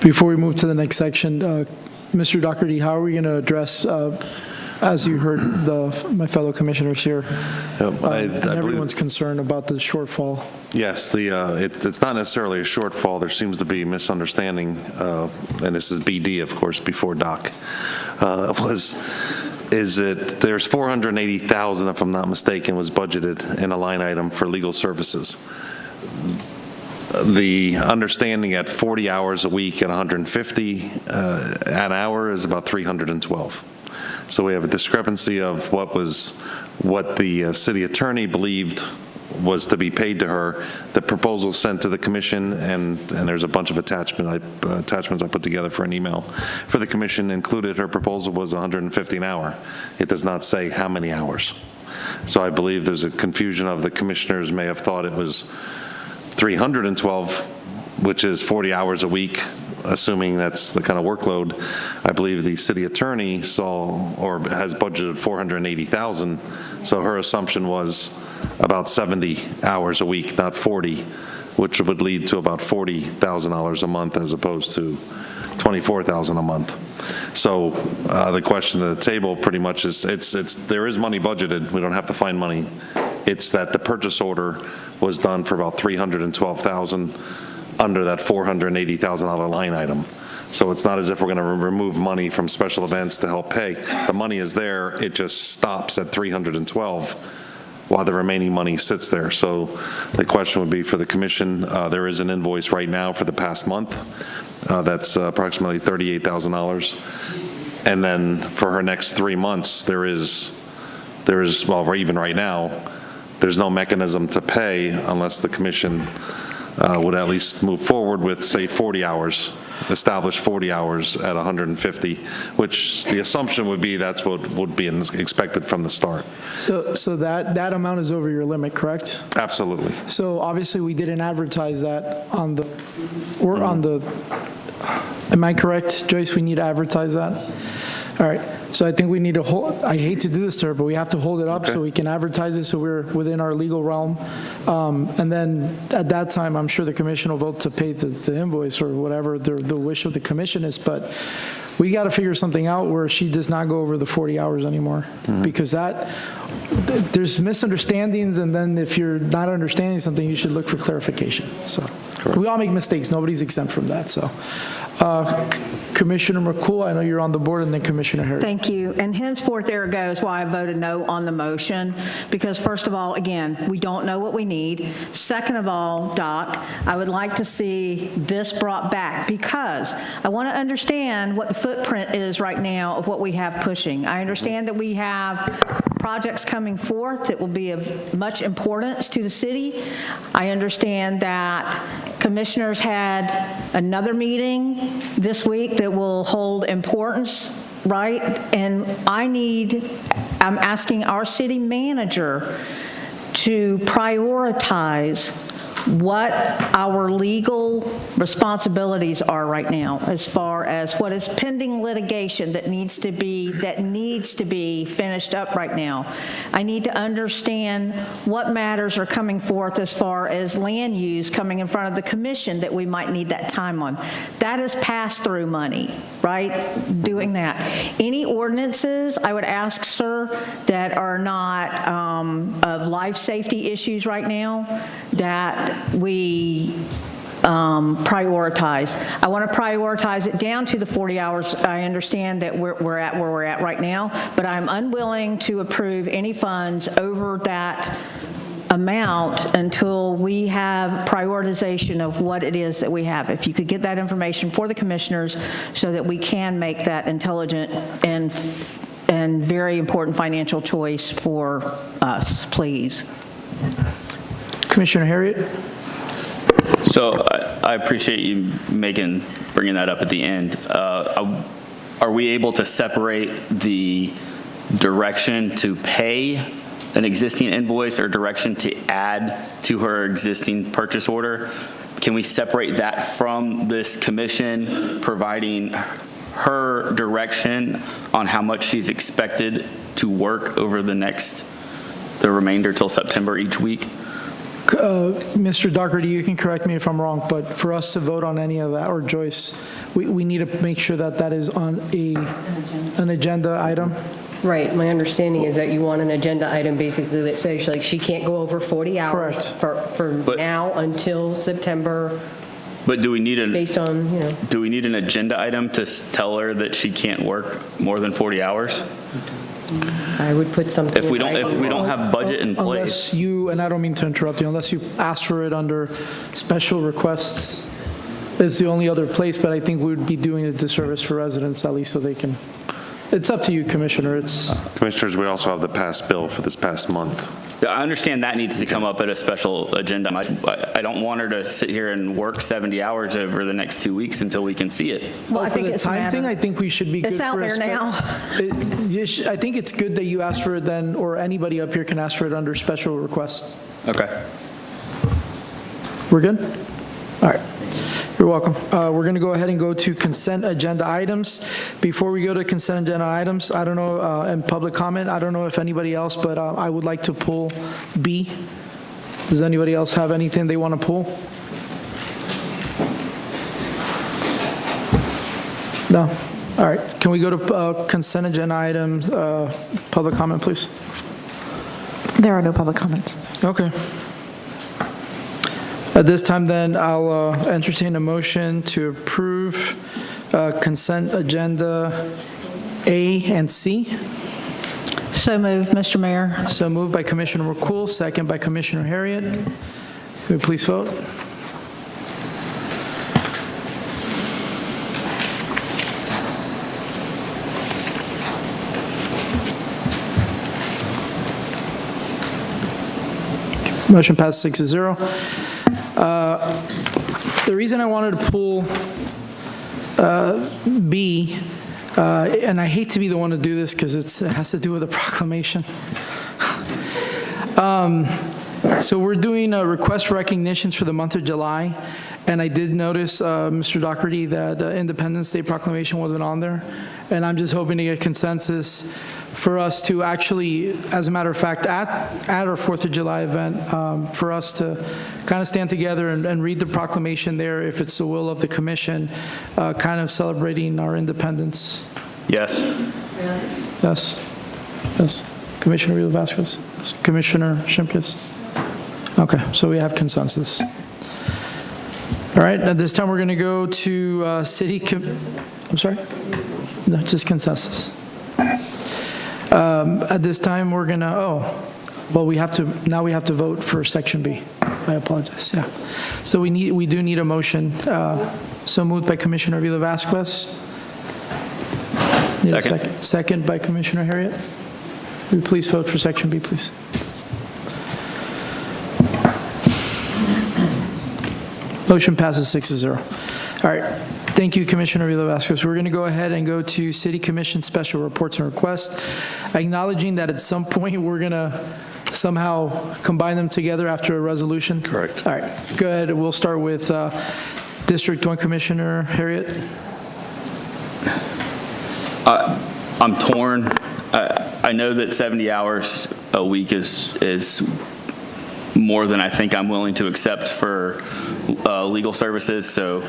Before we move to the next section, Mr. Doherty, how are we going to address, as you heard my fellow commissioners here, and everyone's concerned about the shortfall? Yes, it's not necessarily a shortfall. There seems to be misunderstanding, and this is BD, of course, before Doc, is that there's $480,000, if I'm not mistaken, was budgeted in a line item for legal services. The understanding at 40 hours a week at 150 an hour is about 312. So we have a discrepancy of what the city attorney believed was to be paid to her. The proposal sent to the commission, and there's a bunch of attachments I put together for an email for the commission, included her proposal was 150 an hour. It does not say how many hours. So I believe there's a confusion of the commissioners may have thought it was 312, which is 40 hours a week, assuming that's the kind of workload. I believe the city attorney saw or has budgeted 480,000, so her assumption was about 70 hours a week, not 40, which would lead to about $40,000 a month as opposed to $24,000 a month. So the question at the table pretty much is, there is money budgeted. We don't have to find money. It's that the purchase order was done for about $312,000 under that $480,000 line item. So it's not as if we're going to remove money from special events to help pay. The money is there. It just stops at 312 while the remaining money sits there. So the question would be for the commission, there is an invoice right now for the past month. That's approximately $38,000. And then for her next 3 months, there is, well, even right now, there's no mechanism to pay unless the commission would at least move forward with, say, 40 hours, establish 40 hours at 150, which the assumption would be that's what would be expected from the start. So that amount is over your limit, correct? Absolutely. So obviously we didn't advertise that on the, am I correct, Joyce? We need to advertise that? All right. So I think we need to hold, I hate to do this to her, but we have to hold it up so we can advertise it so we're within our legal realm. And then at that time, I'm sure the commission will vote to pay the invoice or whatever the wish of the commission is. But we got to figure something out where she does not go over the 40 hours anymore, because there's misunderstandings, and then if you're not understanding something, you should look for clarification. So we all make mistakes. Nobody's exempt from that. So Commissioner McCool, I know you're on the board, and then Commissioner Harris. Thank you. And henceforth, there it goes why I voted no on the motion, because first of all, again, we don't know what we need. Second of all, Doc, I would like to see this brought back, because I want to understand what the footprint is right now of what we have pushing. I understand that we have projects coming forth that will be of much importance to the city. I understand that commissioners had another meeting this week that will hold importance, right? And I'm asking our city manager to prioritize what our legal responsibilities are right now as far as what is pending litigation that needs to be finished up right now. I need to understand what matters are coming forth as far as land use coming in front of the commission that we might need that time on. That is pass-through money, right? Doing that. Any ordinances, I would ask, sir, that are not of life safety issues right now, that we prioritize. I want to prioritize it down to the 40 hours. I understand that we're at where we're at right now, but I'm unwilling to approve any funds over that amount until we have prioritization of what it is that we have. If you could get that information for the commissioners so that we can make that intelligent and very important financial choice for us, please. Commissioner Harriet? So I appreciate you bringing that up at the end. Are we able to separate the direction to pay an existing invoice or direction to add to her existing purchase order? Can we separate that from this commission providing her direction on how much she's expected to work over the remainder till September each week? Mr. Doherty, you can correct me if I'm wrong, but for us to vote on any of that, or Joyce, we need to make sure that that is on an agenda item. Right, my understanding is that you want an agenda item basically that says like she can't go over 40 hours for now until September. But do we need based on, you know, do we need an agenda item to tell her that she can't work more than 40 hours? I would put something. If we don't have budget in place. Unless you, and I don't mean to interrupt you, unless you ask for it under special requests, it's the only other place, but I think we would be doing a disservice for residents, at least so they can, it's up to you, Commissioner. Commissioners, we also have the past bill for this past month. I understand that needs to come up at a special agenda. I don't want her to sit here and work 70 hours over the next 2 weeks until we can see it. Well, I think it's a time thing. I think we should be good it's out for there now. I think it's good that you ask for it then, or anybody up here can ask for it under special requests. Okay. We're good? All right. You're welcome. We're going to go ahead and go to consent agenda items. Before we go to consent agenda items, I don't know, and public comment, I don't know if anybody else, but I would like to pull B. Does anybody else have anything they want to pull? No? All right. Can we go to consent agenda items, public comment, please? There are no public comments. Okay. At this time, then, I'll entertain a motion to approve consent agenda A and C. So moved, Mr. Mayor. So moved by Commissioner McCool, second by Commissioner Harriet. Could we please vote? Motion passed 6-0. The reason I wanted to pull B, and I hate to be the one to do this because it has to do with a proclamation. So we're doing request recognitions for the month of July, and I did notice, Mr. Doherty, that Independence Day proclamation wasn't on there, and I'm just hoping to get consensus for us to actually, as a matter of fact, at our 4th of July event, for us to kind of stand together and read the proclamation there, if it's the will of the commission, kind of celebrating our independence. Yes. Yes. Yes. Commissioner Rivas-Vasquez. Yes. Commissioner Shimkus. Okay, so we have consensus. All right, at this time we're going to go to I'm sorry? No, just consensus. At this time, we're going to, well, we have to vote for section B. I apologize, yeah. So we do need a motion. So moved by Commissioner Villa-Vasquez. Second. Second by Commissioner Harriet. Will you please vote for section B, please? Motion passes 6-0. All right. Thank you, Commissioner Villa-Vasquez. We're going to go ahead and go to City Commission special reports and requests, acknowledging that at some point we're going to somehow combine them together after a resolution? Correct. All right, go ahead. We'll start with District 1 Commissioner Harriet. I'm torn. I know that 70 hours a week is more than I think I'm willing to accept for legal services, so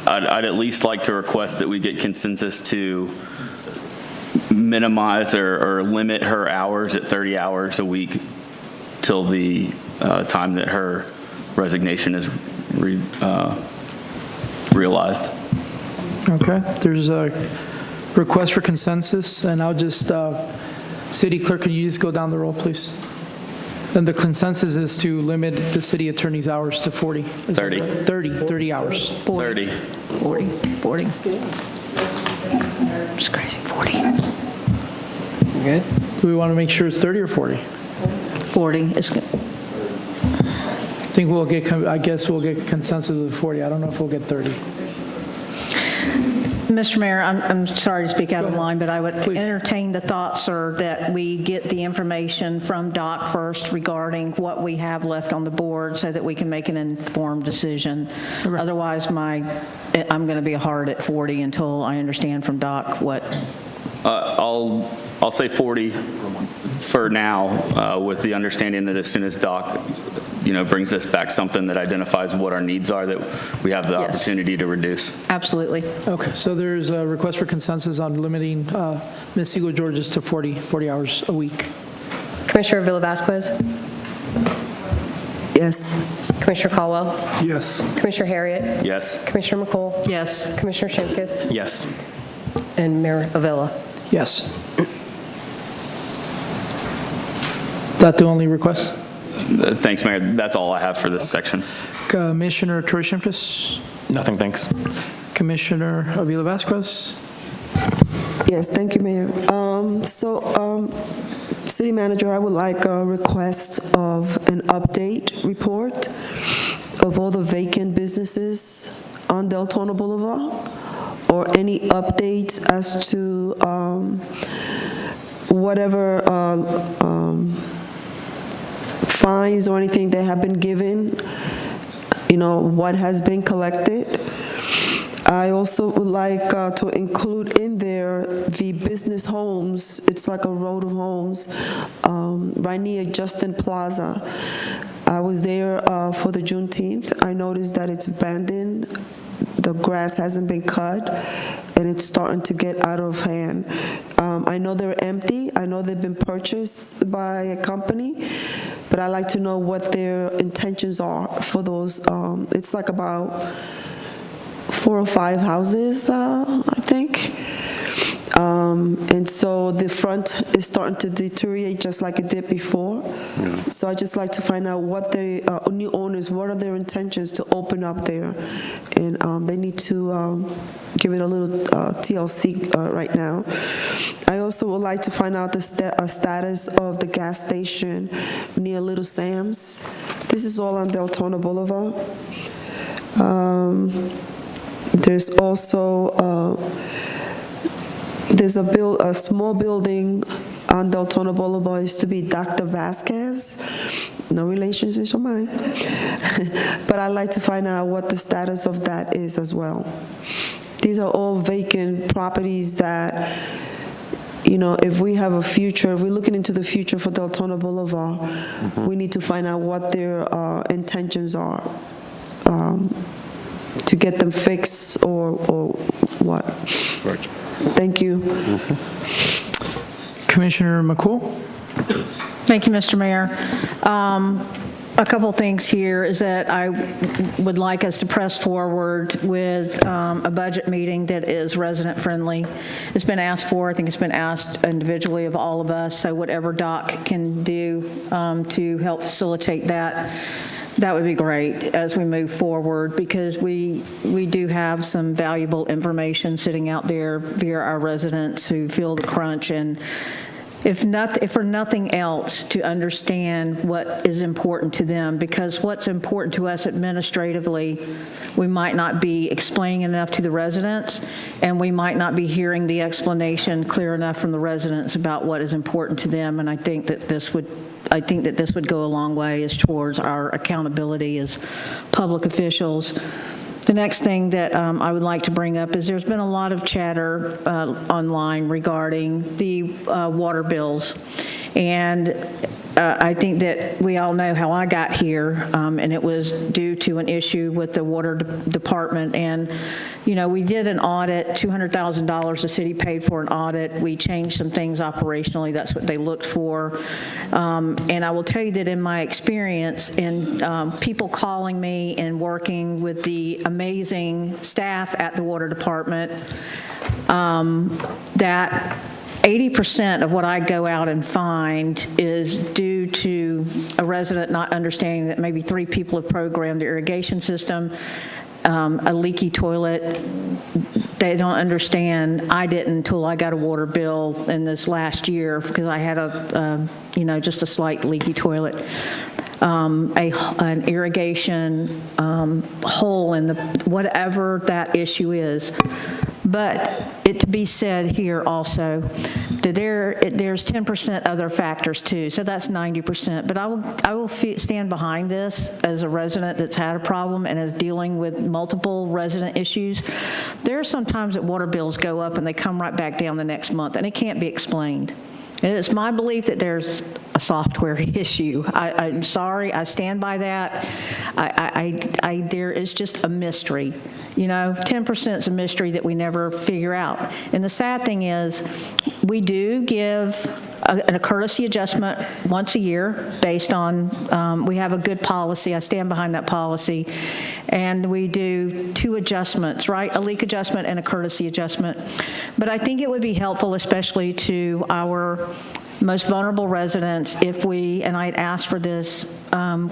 I'd at least like to request that we get consensus to minimize or limit her hours at 30 hours a week till the time that her resignation is realized. Okay, there's a request for consensus, and I'll just, City Clerk, could you just go down the roll, please? And the consensus is to limit the city attorney's hours to 40. 30. 30 hours. 30. 40. It's crazy, 40. Good. Do we want to make sure it's 30 or 40? 40, it's good. I guess we'll get consensus of 40. I don't know if we'll get 30. Mr. Mayor, I'm sorry to speak out of line, but I would Please. entertain the thought, sir, that we get the information from Doc first regarding what we have left on the board so that we can make an informed decision. Okay. Otherwise, I'm going to be hard at 40 until I understand from Doc what. I'll say 40 for now, with the understanding that as soon as Doc, brings us back something that identifies what our needs are, that we have the opportunity to reduce. Absolutely. Okay, so there's a request for consensus on limiting Ms. Siegel Georges to 40 hours a week. Commissioner Villa-Vasquez? Yes. Commissioner Caldwell? Yes. Commissioner Harriet? Yes. Commissioner McCool? Yes. Commissioner Shimkus? Yes. And Mayor Avila? Yes. That the only request? Thanks, Mayor. That's all I have for this section. Commissioner Troy Shimkus? Nothing, thanks. Commissioner Avila Vasquez? Yes, thank you, Mayor. City Manager, I would like a request of an update report of all the vacant businesses on Deltona Boulevard, or any updates as to whatever fines or anything that have been given, what has been collected. I also would like to include in there the business homes. It's like a road of homes right near Justin Plaza. I was there for the Juneteenth. I noticed that it's abandoned. The grass hasn't been cut, and it's starting to get out of hand. I know they're empty. I know they've been purchased by a company, but I'd like to know what their intentions are for those. It's like about 4 or 5 houses, I think. And so the front is starting to deteriorate just like it did before. Yeah. So I'd just like to find out what the new owners, what are their intentions to open up there. And they need to give it a little TLC right now. I also would like to find out the status of the gas station near Little Sam's. This is all on Deltona Boulevard. There's also there's a small building on Deltona Boulevard. Used to be Dr. Vasquez. No relationship of mine. But I'd like to find out what the status of that is as well. These are all vacant properties that, if we have a future, if we're looking into the future for Deltona Boulevard, we need to find out what their intentions are. To get them fixed or what. Right. Thank you. Commissioner McCool? Thank you, Mr. Mayor. A couple things here is that I would like us to press forward with a budget meeting that is resident-friendly. It's been asked for. I think it's been asked individually of all of us, so whatever Doc can do to help facilitate that, that would be great as we move forward, because we do have some valuable information sitting out there via our residents who feel the crunch, and if for nothing else, to understand what is important to them, because what's important to us administratively, we might not be explaining enough to the residents, and we might not be hearing the explanation clear enough from the residents about what is important to them, and I think that this would go a long way as towards our accountability as public officials. The next thing that I would like to bring up is there's been a lot of chatter online regarding the water bills. And I think that we all know how I got here, and it was due to an issue with the water department. And, you know, we did an audit, $200,000 the city paid for an audit. We changed some things operationally. That's what they looked for. And I will tell you that in my experience in people calling me and working with the amazing staff at the water department, that 80% of what I go out and find is due to a resident not understanding that maybe 3 people have programmed the irrigation system, a leaky toilet. They don't understand. I didn't until I got a water bill in this last year because I had just a slight leaky toilet. An irrigation hole in the whatever that issue is. But it to be said here also that there's 10% other factors too, so that's 90%. But I will stand behind this as a resident that's had a problem and is dealing with multiple resident issues. There are some times that water bills go up and they come right back down the next month, and it can't be explained. And it's my belief that there's a software issue. I'm sorry, I stand by that. There is just a mystery. You know, 10% is a mystery that we never figure out. And the sad thing is, we do give a courtesy adjustment once a year based on, we have a good policy. I stand behind that policy. And we do 2 adjustments, right? A leak adjustment and a courtesy adjustment. But I think it would be helpful, especially to our most vulnerable residents, if we, and I'd asked for this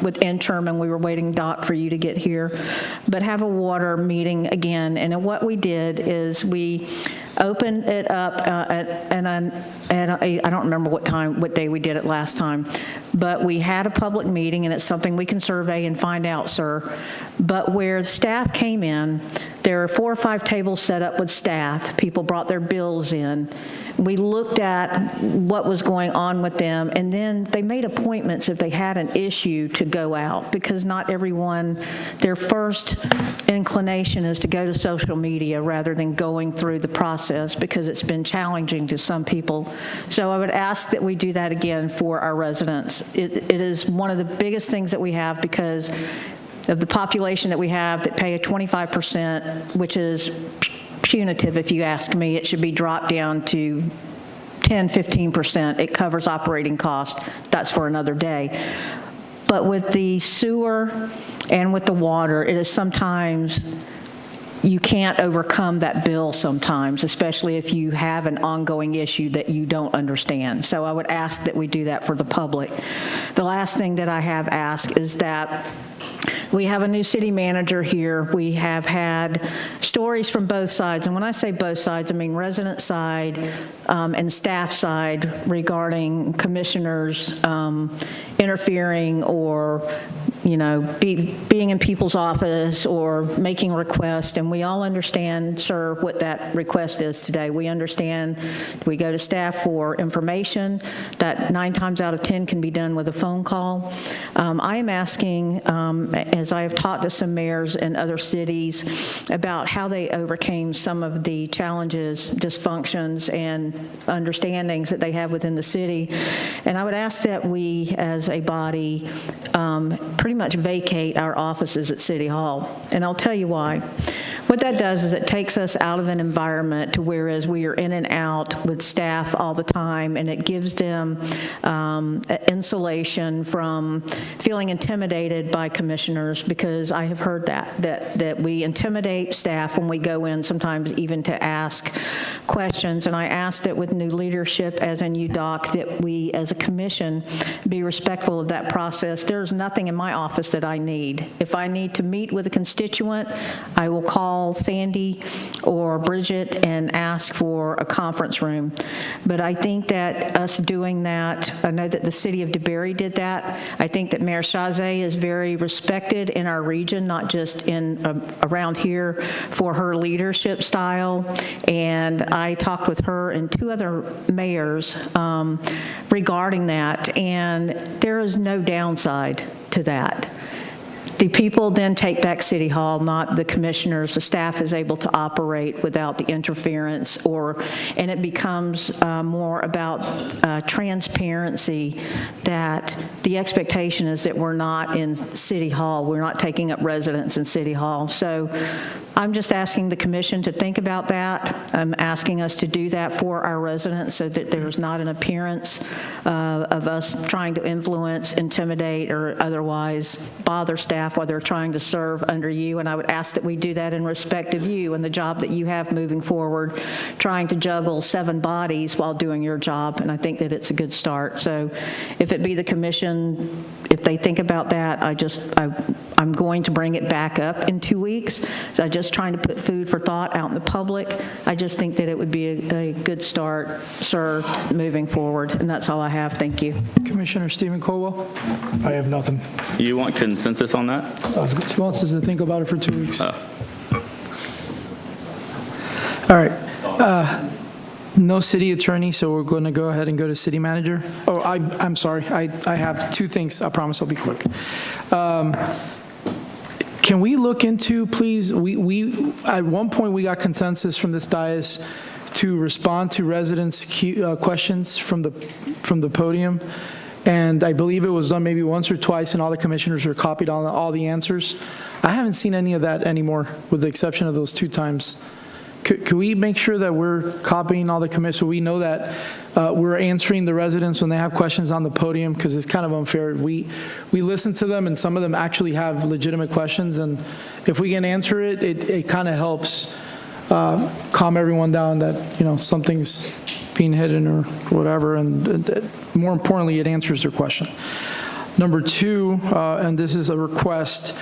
with interim, and we were waiting, Doc, for you to get here, but have a water meeting again. And what we did is we opened it up, and I don't remember what day we did it last time, but we had a public meeting, and it's something we can survey and find out, sir. But where staff came in, there are 4 or 5 tables set up with staff. People brought their bills in. We looked at what was going on with them, and then they made appointments if they had an issue to go out, because not everyone, their first inclination is to go to social media rather than going through the process, because it's been challenging to some people. So I would ask that we do that again for our residents. It is one of the biggest things that we have, because of the population that we have that pay a 25%, which is punitive, if you ask me. It should be dropped down to 10-15%. It covers operating costs. That's for another day. But with the sewer and with the water, it is sometimes you can't overcome that bill sometimes, especially if you have an ongoing issue that you don't understand. So I would ask that we do that for the public. The last thing that I have asked is that we have a new city manager here. We have had stories from both sides. And when I say both sides, I mean resident side and staff side regarding commissioners interfering or, you know, being in people's office or making requests. And we all understand, sir, what that request is today. We understand we go to staff for information that 9 times out of 10 can be done with a phone call. I am asking, as I have talked to some mayors in other cities about how they overcame some of the challenges, dysfunctions, and understandings that they have within the city. And I would ask that we, as a body, pretty much vacate our offices at City Hall. And I'll tell you why. What that does is it takes us out of an environment to whereas we are in and out with staff all the time, and it gives them insulation from feeling intimidated by commissioners, because I have heard that we intimidate staff when we go in, sometimes even to ask questions, and I asked that with new leadership, as in UDOC, that we, as a commission, be respectful of that process. There's nothing in my office that I need. If I need to meet with a constituent, I will call Sandy or Bridget and ask for a conference room. But I think that us doing that, I know that the city of DeBerry did that. I think that Mayor Chazé is very respected in our region, not just in around here, for her leadership style. And I talked with her and 2 other mayors regarding that, and there is no downside to that. The people then take back City Hall, not the commissioners. The staff is able to operate without the interference, and it becomes more about transparency, that the expectation is that we're not in City Hall. We're not taking up residence in City Hall. So I'm just asking the commission to think about that. I'm asking us to do that for our residents so that there's not an appearance of us trying to influence, intimidate, or otherwise bother staff while they're trying to serve under you. And I would ask that we do that in respect of you and the job that you have moving forward, trying to juggle 7 bodies while doing your job. And I think that it's a good start. So if it be the commission, if they think about that, I'm going to bring it back up in 2 weeks. So I'm just trying to put food for thought out in the public. I just think that it would be a good start, sir, moving forward. And that's all I have. Thank you. Commissioner Stephen Colwell? I have nothing. You want consensus on that? She wants us to think about it for 2 weeks. All right. No city attorney, so we're going to go ahead and go to city manager. Oh, I'm sorry. I have 2 things. I promise I'll be quick. Can we look into, please, we at one point we got consensus from this dais to respond to residents' questions from the podium, and I believe it was done maybe once or twice, and all the commissioners were copied on all the answers. I haven't seen any of that anymore, with the exception of those 2 times. Could we make sure that we're copying all the commissioners so we know that we're answering the residents when they have questions on the podium? Because it's kind of unfair. We listen to them, and some of them actually have legitimate questions, and if we can answer it, it kind of helps calm everyone down that, something's being hidden or whatever, and more importantly, it answers their question. Number 2, and this is a request,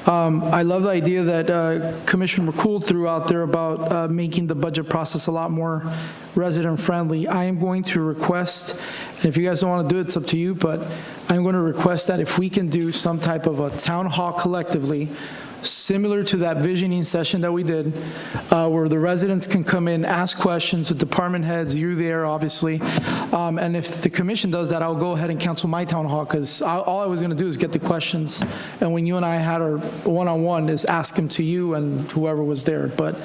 I love the idea that Commissioner McCool threw out there about making the budget process a lot more resident-friendly. I am going to request, and if you guys don't want to do it, it's up to you, but I'm going to request that if we can do some type of a town hall collectively, similar to that visioning session that we did, where the residents can come in, ask questions, the department heads, you there, obviously. And if the commission does that, I'll go ahead and cancel my town hall, because all I was going to do is get the questions, and when you and I had our one-on-one, is ask them to you and whoever was there. But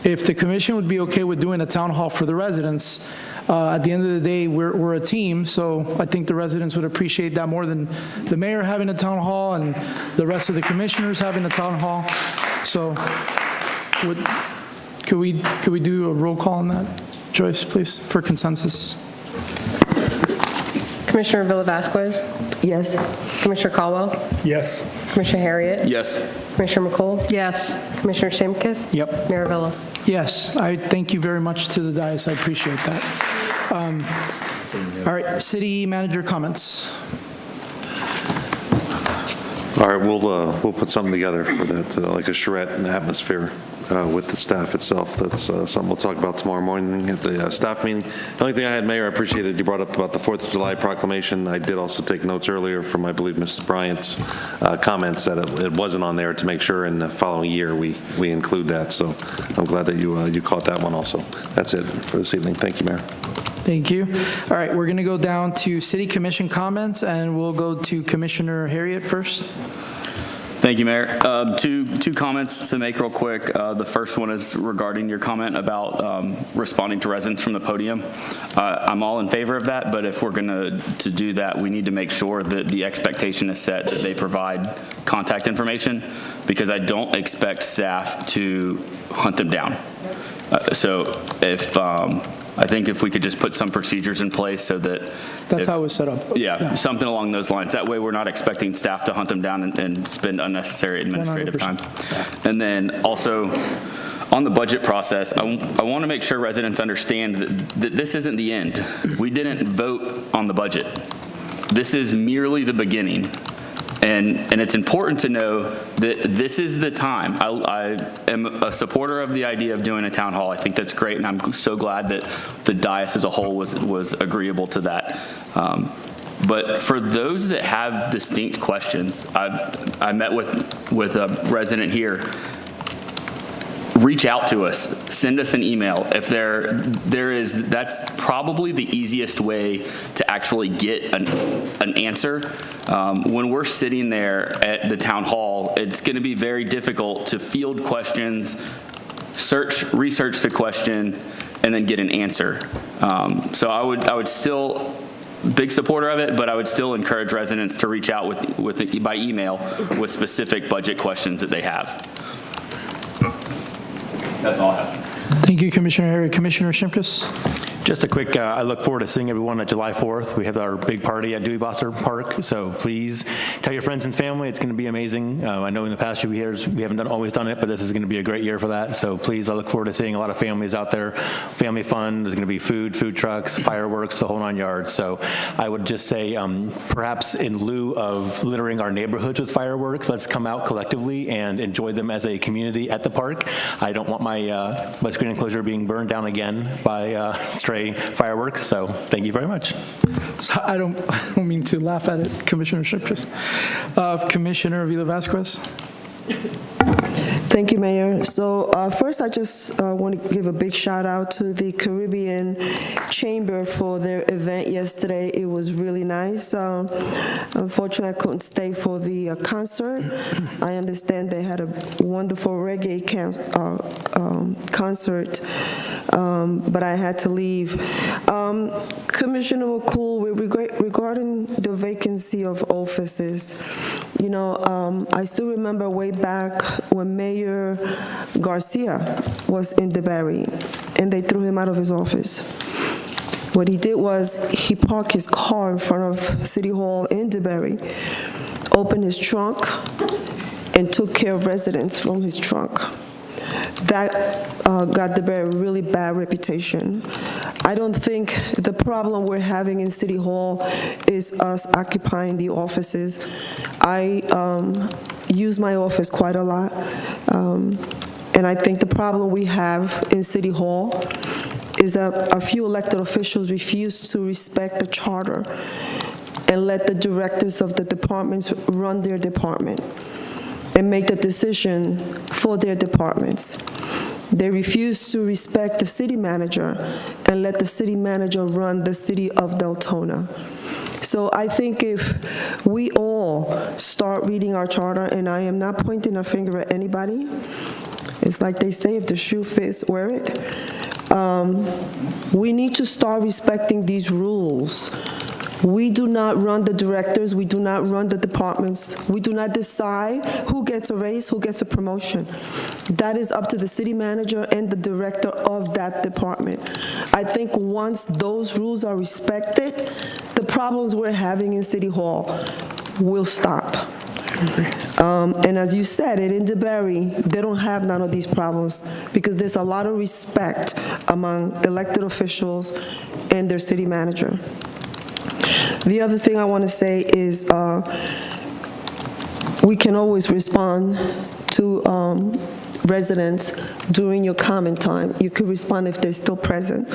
if the commission would be okay with doing a town hall for the residents, at the end of the day, we're a team, so I think the residents would appreciate that more than the mayor having a town hall and the rest of the commissioners having a town hall. So could we do a roll call on that? Joyce, please, for consensus. Commissioner Villa-Vasquez? Yes. Commissioner Caldwell? Yes. Commissioner Harriet? Yes. Commissioner McCool? Yes. Commissioner Shimkus? Yep. Mayor Villa? Yes, I thank you very much to the dais. I appreciate that. All right, city manager comments. All right, we'll put something together for that, like a charrette and atmosphere with the staff itself. That's something we'll talk about tomorrow morning at the staff meeting. The only thing I had, Mayor, I appreciated you brought up about the 4th of July proclamation. I did also take notes earlier from, I believe, Mrs. Bryant's comments that it wasn't on there, to make sure in the following year we include that. So I'm glad that you caught that one also. That's it for this evening. Thank you, Mayor. Thank you. All right, we're going to go down to city commission comments, and we'll go to Commissioner Harriet first. Thank you, Mayor. Two comments to make real quick. The first one is regarding your comment about responding to residents from the podium. I'm all in favor of that, but if we're going to do that, we need to make sure that the expectation is set that they provide contact information, because I don't expect staff to hunt them down. So if I think if we could just put some procedures in place so that... That's how it was set up. Yeah, something along those lines. That way we're not expecting staff to hunt them down and spend unnecessary administrative 100%. time. And then also, on the budget process, I want to make sure residents understand that this isn't the end. We didn't vote on the budget. This is merely the beginning. And it's important to know that this is the time. I am a supporter of the idea of doing a town hall. I think that's great, and I'm so glad that the dais as a whole was agreeable to that. But for those that have distinct questions, I met with a resident here. Reach out to us, send us an email. If there is, that's probably the easiest way to actually get an answer. When we're sitting there at the town hall, it's going to be very difficult to field questions, research the question, and then get an answer. So I would still, big supporter of it, but I would still encourage residents to reach out by email with specific budget questions that they have. That's all I have. Thank you, Commissioner Harry. Commissioner Shimkus? Just a quick, I look forward to seeing everyone at July 4th. We have our big party at Dewey Bosser Park, so please tell your friends and family. It's going to be amazing. I know in the past few years we haven't always done it, but this is going to be a great year for that. So please, I look forward to seeing a lot of families out there. Family fun. There's going to be food trucks, fireworks, the whole 9 yards. So I would just say, perhaps in lieu of littering our neighborhoods with fireworks, let's come out collectively and enjoy them as a community at the park. I don't want my screen enclosure being burned down again by stray fireworks, so thank you very much. So I don't mean to laugh at it, Commissioner Shimkus. Commissioner Avila Vasquez? Thank you, Mayor. So first, I just want to give a big shout out to the Caribbean Chamber for their event yesterday. It was really nice. Unfortunately, I couldn't stay for the concert. I understand they had a wonderful reggae concert, but I had to leave. Commissioner McCool, regarding the vacancy of offices, you know, I still remember way back when Mayor Garcia was in DeBarry, and they threw him out of his office. What he did was he parked his car in front of City Hall in DeBarry, opened his trunk, and took care of residents from his trunk. That got DeBarry a really bad reputation. I don't think the problem we're having in City Hall is us occupying the offices. I use my office quite a lot, and I think the problem we have in City Hall is that a few elected officials refuse to respect the charter and let the directors of the departments run their department and make the decision for their departments. They refuse to respect the city manager and let the city manager run the city of Deltona. So I think if we all start reading our charter, and I am not pointing a finger at anybody, it's like they say, if the shoe fits, wear it. We need to start respecting these rules. We do not run the directors, we do not run the departments, we do not decide who gets a raise, who gets a promotion. That is up to the city manager and the director of that department. I think once those rules are respected, the problems we're having in City Hall will stop. And as you said, in DeBarry, they don't have none of these problems because there's a lot of respect among elected officials and their city manager. The other thing I want to say is we can always respond to residents during your comment time. You could respond if they're still present.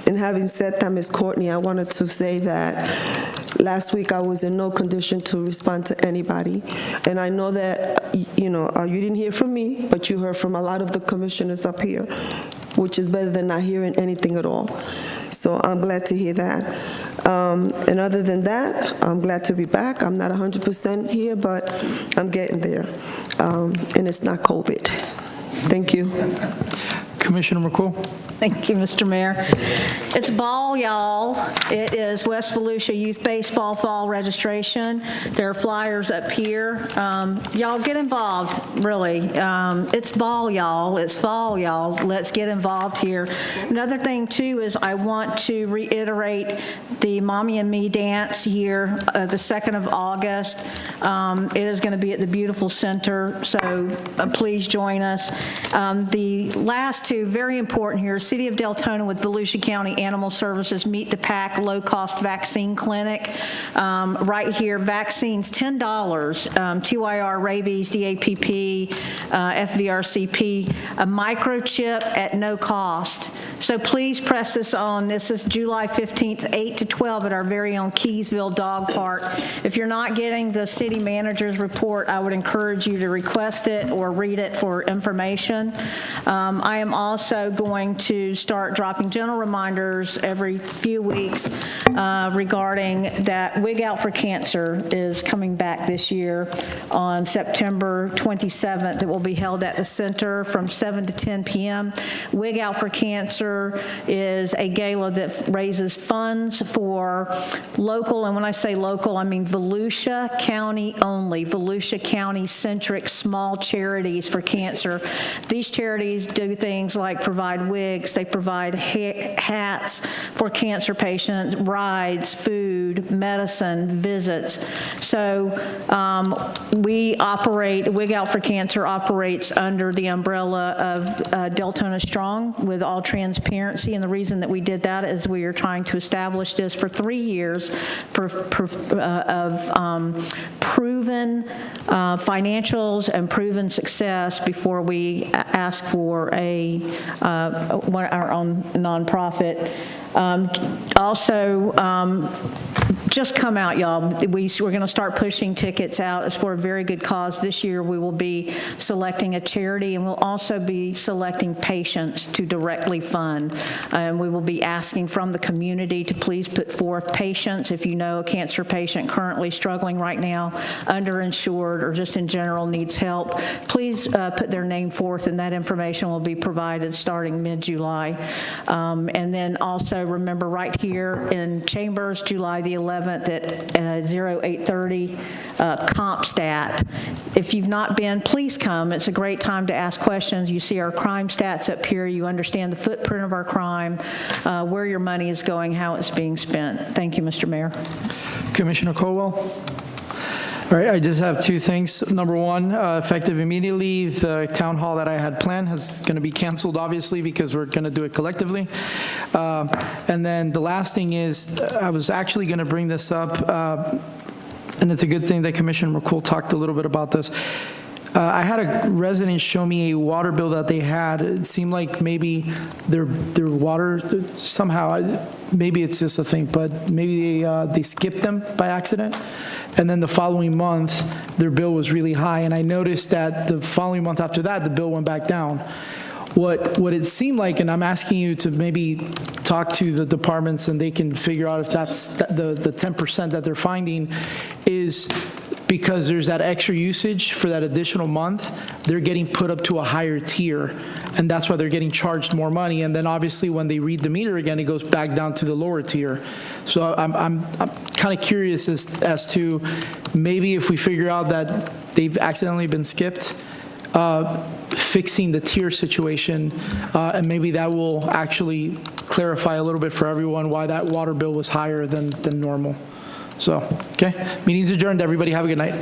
And having said that, Ms. Courtney, I wanted to say that last week I was in no condition to respond to anybody. And I know that, you know, you didn't hear from me, but you heard from a lot of the commissioners up here, which is better than not hearing anything at all. So I'm glad to hear that. And other than that, I'm glad to be back. I'm not 100% here, but I'm getting there. And it's not COVID. Thank you. Commissioner McCool? Thank you, Mr. Mayor. It's ball, y'all. It is West Volusia Youth Baseball Fall registration. There are flyers up here. Y'all get involved, really. It's ball, y'all. It's fall, y'all. Let's get involved here. Another thing, too, is I want to reiterate the Mommy and Me dance here, the 2nd of August. It is going to be at the beautiful center, so please join us. The last two, very important here, City of Deltona with Volusia County Animal Services Meet the Pack low-cost vaccine clinic. Right here, vaccines $10, TYR, rabies, DAPP, FVRCP, a microchip at no cost. So please press this on. This is July 15th, 8 to 12 at our very own Keysville Dog Park. If you're not getting the city manager's report, I would encourage you to request it or read it for information. I am also going to start dropping general reminders every few weeks regarding that Wig Out for Cancer is coming back this year on September 27th. It will be held at the center from 7 to 10 p.m. Wig Out for Cancer is a gala that raises funds for local, and when I say local, I mean Volusia County only, Volusia County-centric small charities for cancer. These charities do things like provide wigs, they provide hats for cancer patients, rides, food, medicine, visits. So we operate, Wig Out for Cancer operates under the umbrella of Deltona Strong with all transparency, and the reason that we did that is we are trying to establish this for 3 years of proven financials and proven success before we ask for our own nonprofit. Just come out, y'all. We're going to start pushing tickets out. It's for a very good cause. This year we will be selecting a charity, and we'll also be selecting patients to directly fund. And we will be asking from the community to please put forth patients. If you know a cancer patient currently struggling right now, underinsured, or just in general needs help, please put their name forth, and that information will be provided starting mid-July. And then also remember right here in Chambers, July the 11th at 0830 CompStat. If you've not been, please come. It's a great time to ask questions. You see our crime stats up here. You understand the footprint of our crime, where your money is going, how it's being spent. Thank you, Mr. Mayor. Commissioner Colwell. All right, I just have two things. Number one, effective immediately, the town hall that I had planned is going to be canceled, obviously, because we're going to do it collectively. And then the last thing is, I was actually going to bring this up, and it's a good thing that Commissioner McCool talked a little bit about this. I had a resident show me a water bill that they had. It seemed like maybe their water, somehow, maybe it's just a thing, but maybe they skipped them by accident. And then the following month, their bill was really high. And I noticed that the following month after that, the bill went back down. What it seemed like, and I'm asking you to maybe talk to the departments and they can figure out if that's the 10% that they're finding, is because there's that extra usage for that additional month, they're getting put up to a higher tier, and that's why they're getting charged more money. And then obviously when they read the meter again, it goes back down to the lower tier. So I'm kind of curious as to maybe if we figure out that they've accidentally been skipped, fixing the tier situation, and maybe that will actually clarify a little bit for everyone why that water bill was higher than normal. So, okay, meeting's adjourned. Everybody have a good night.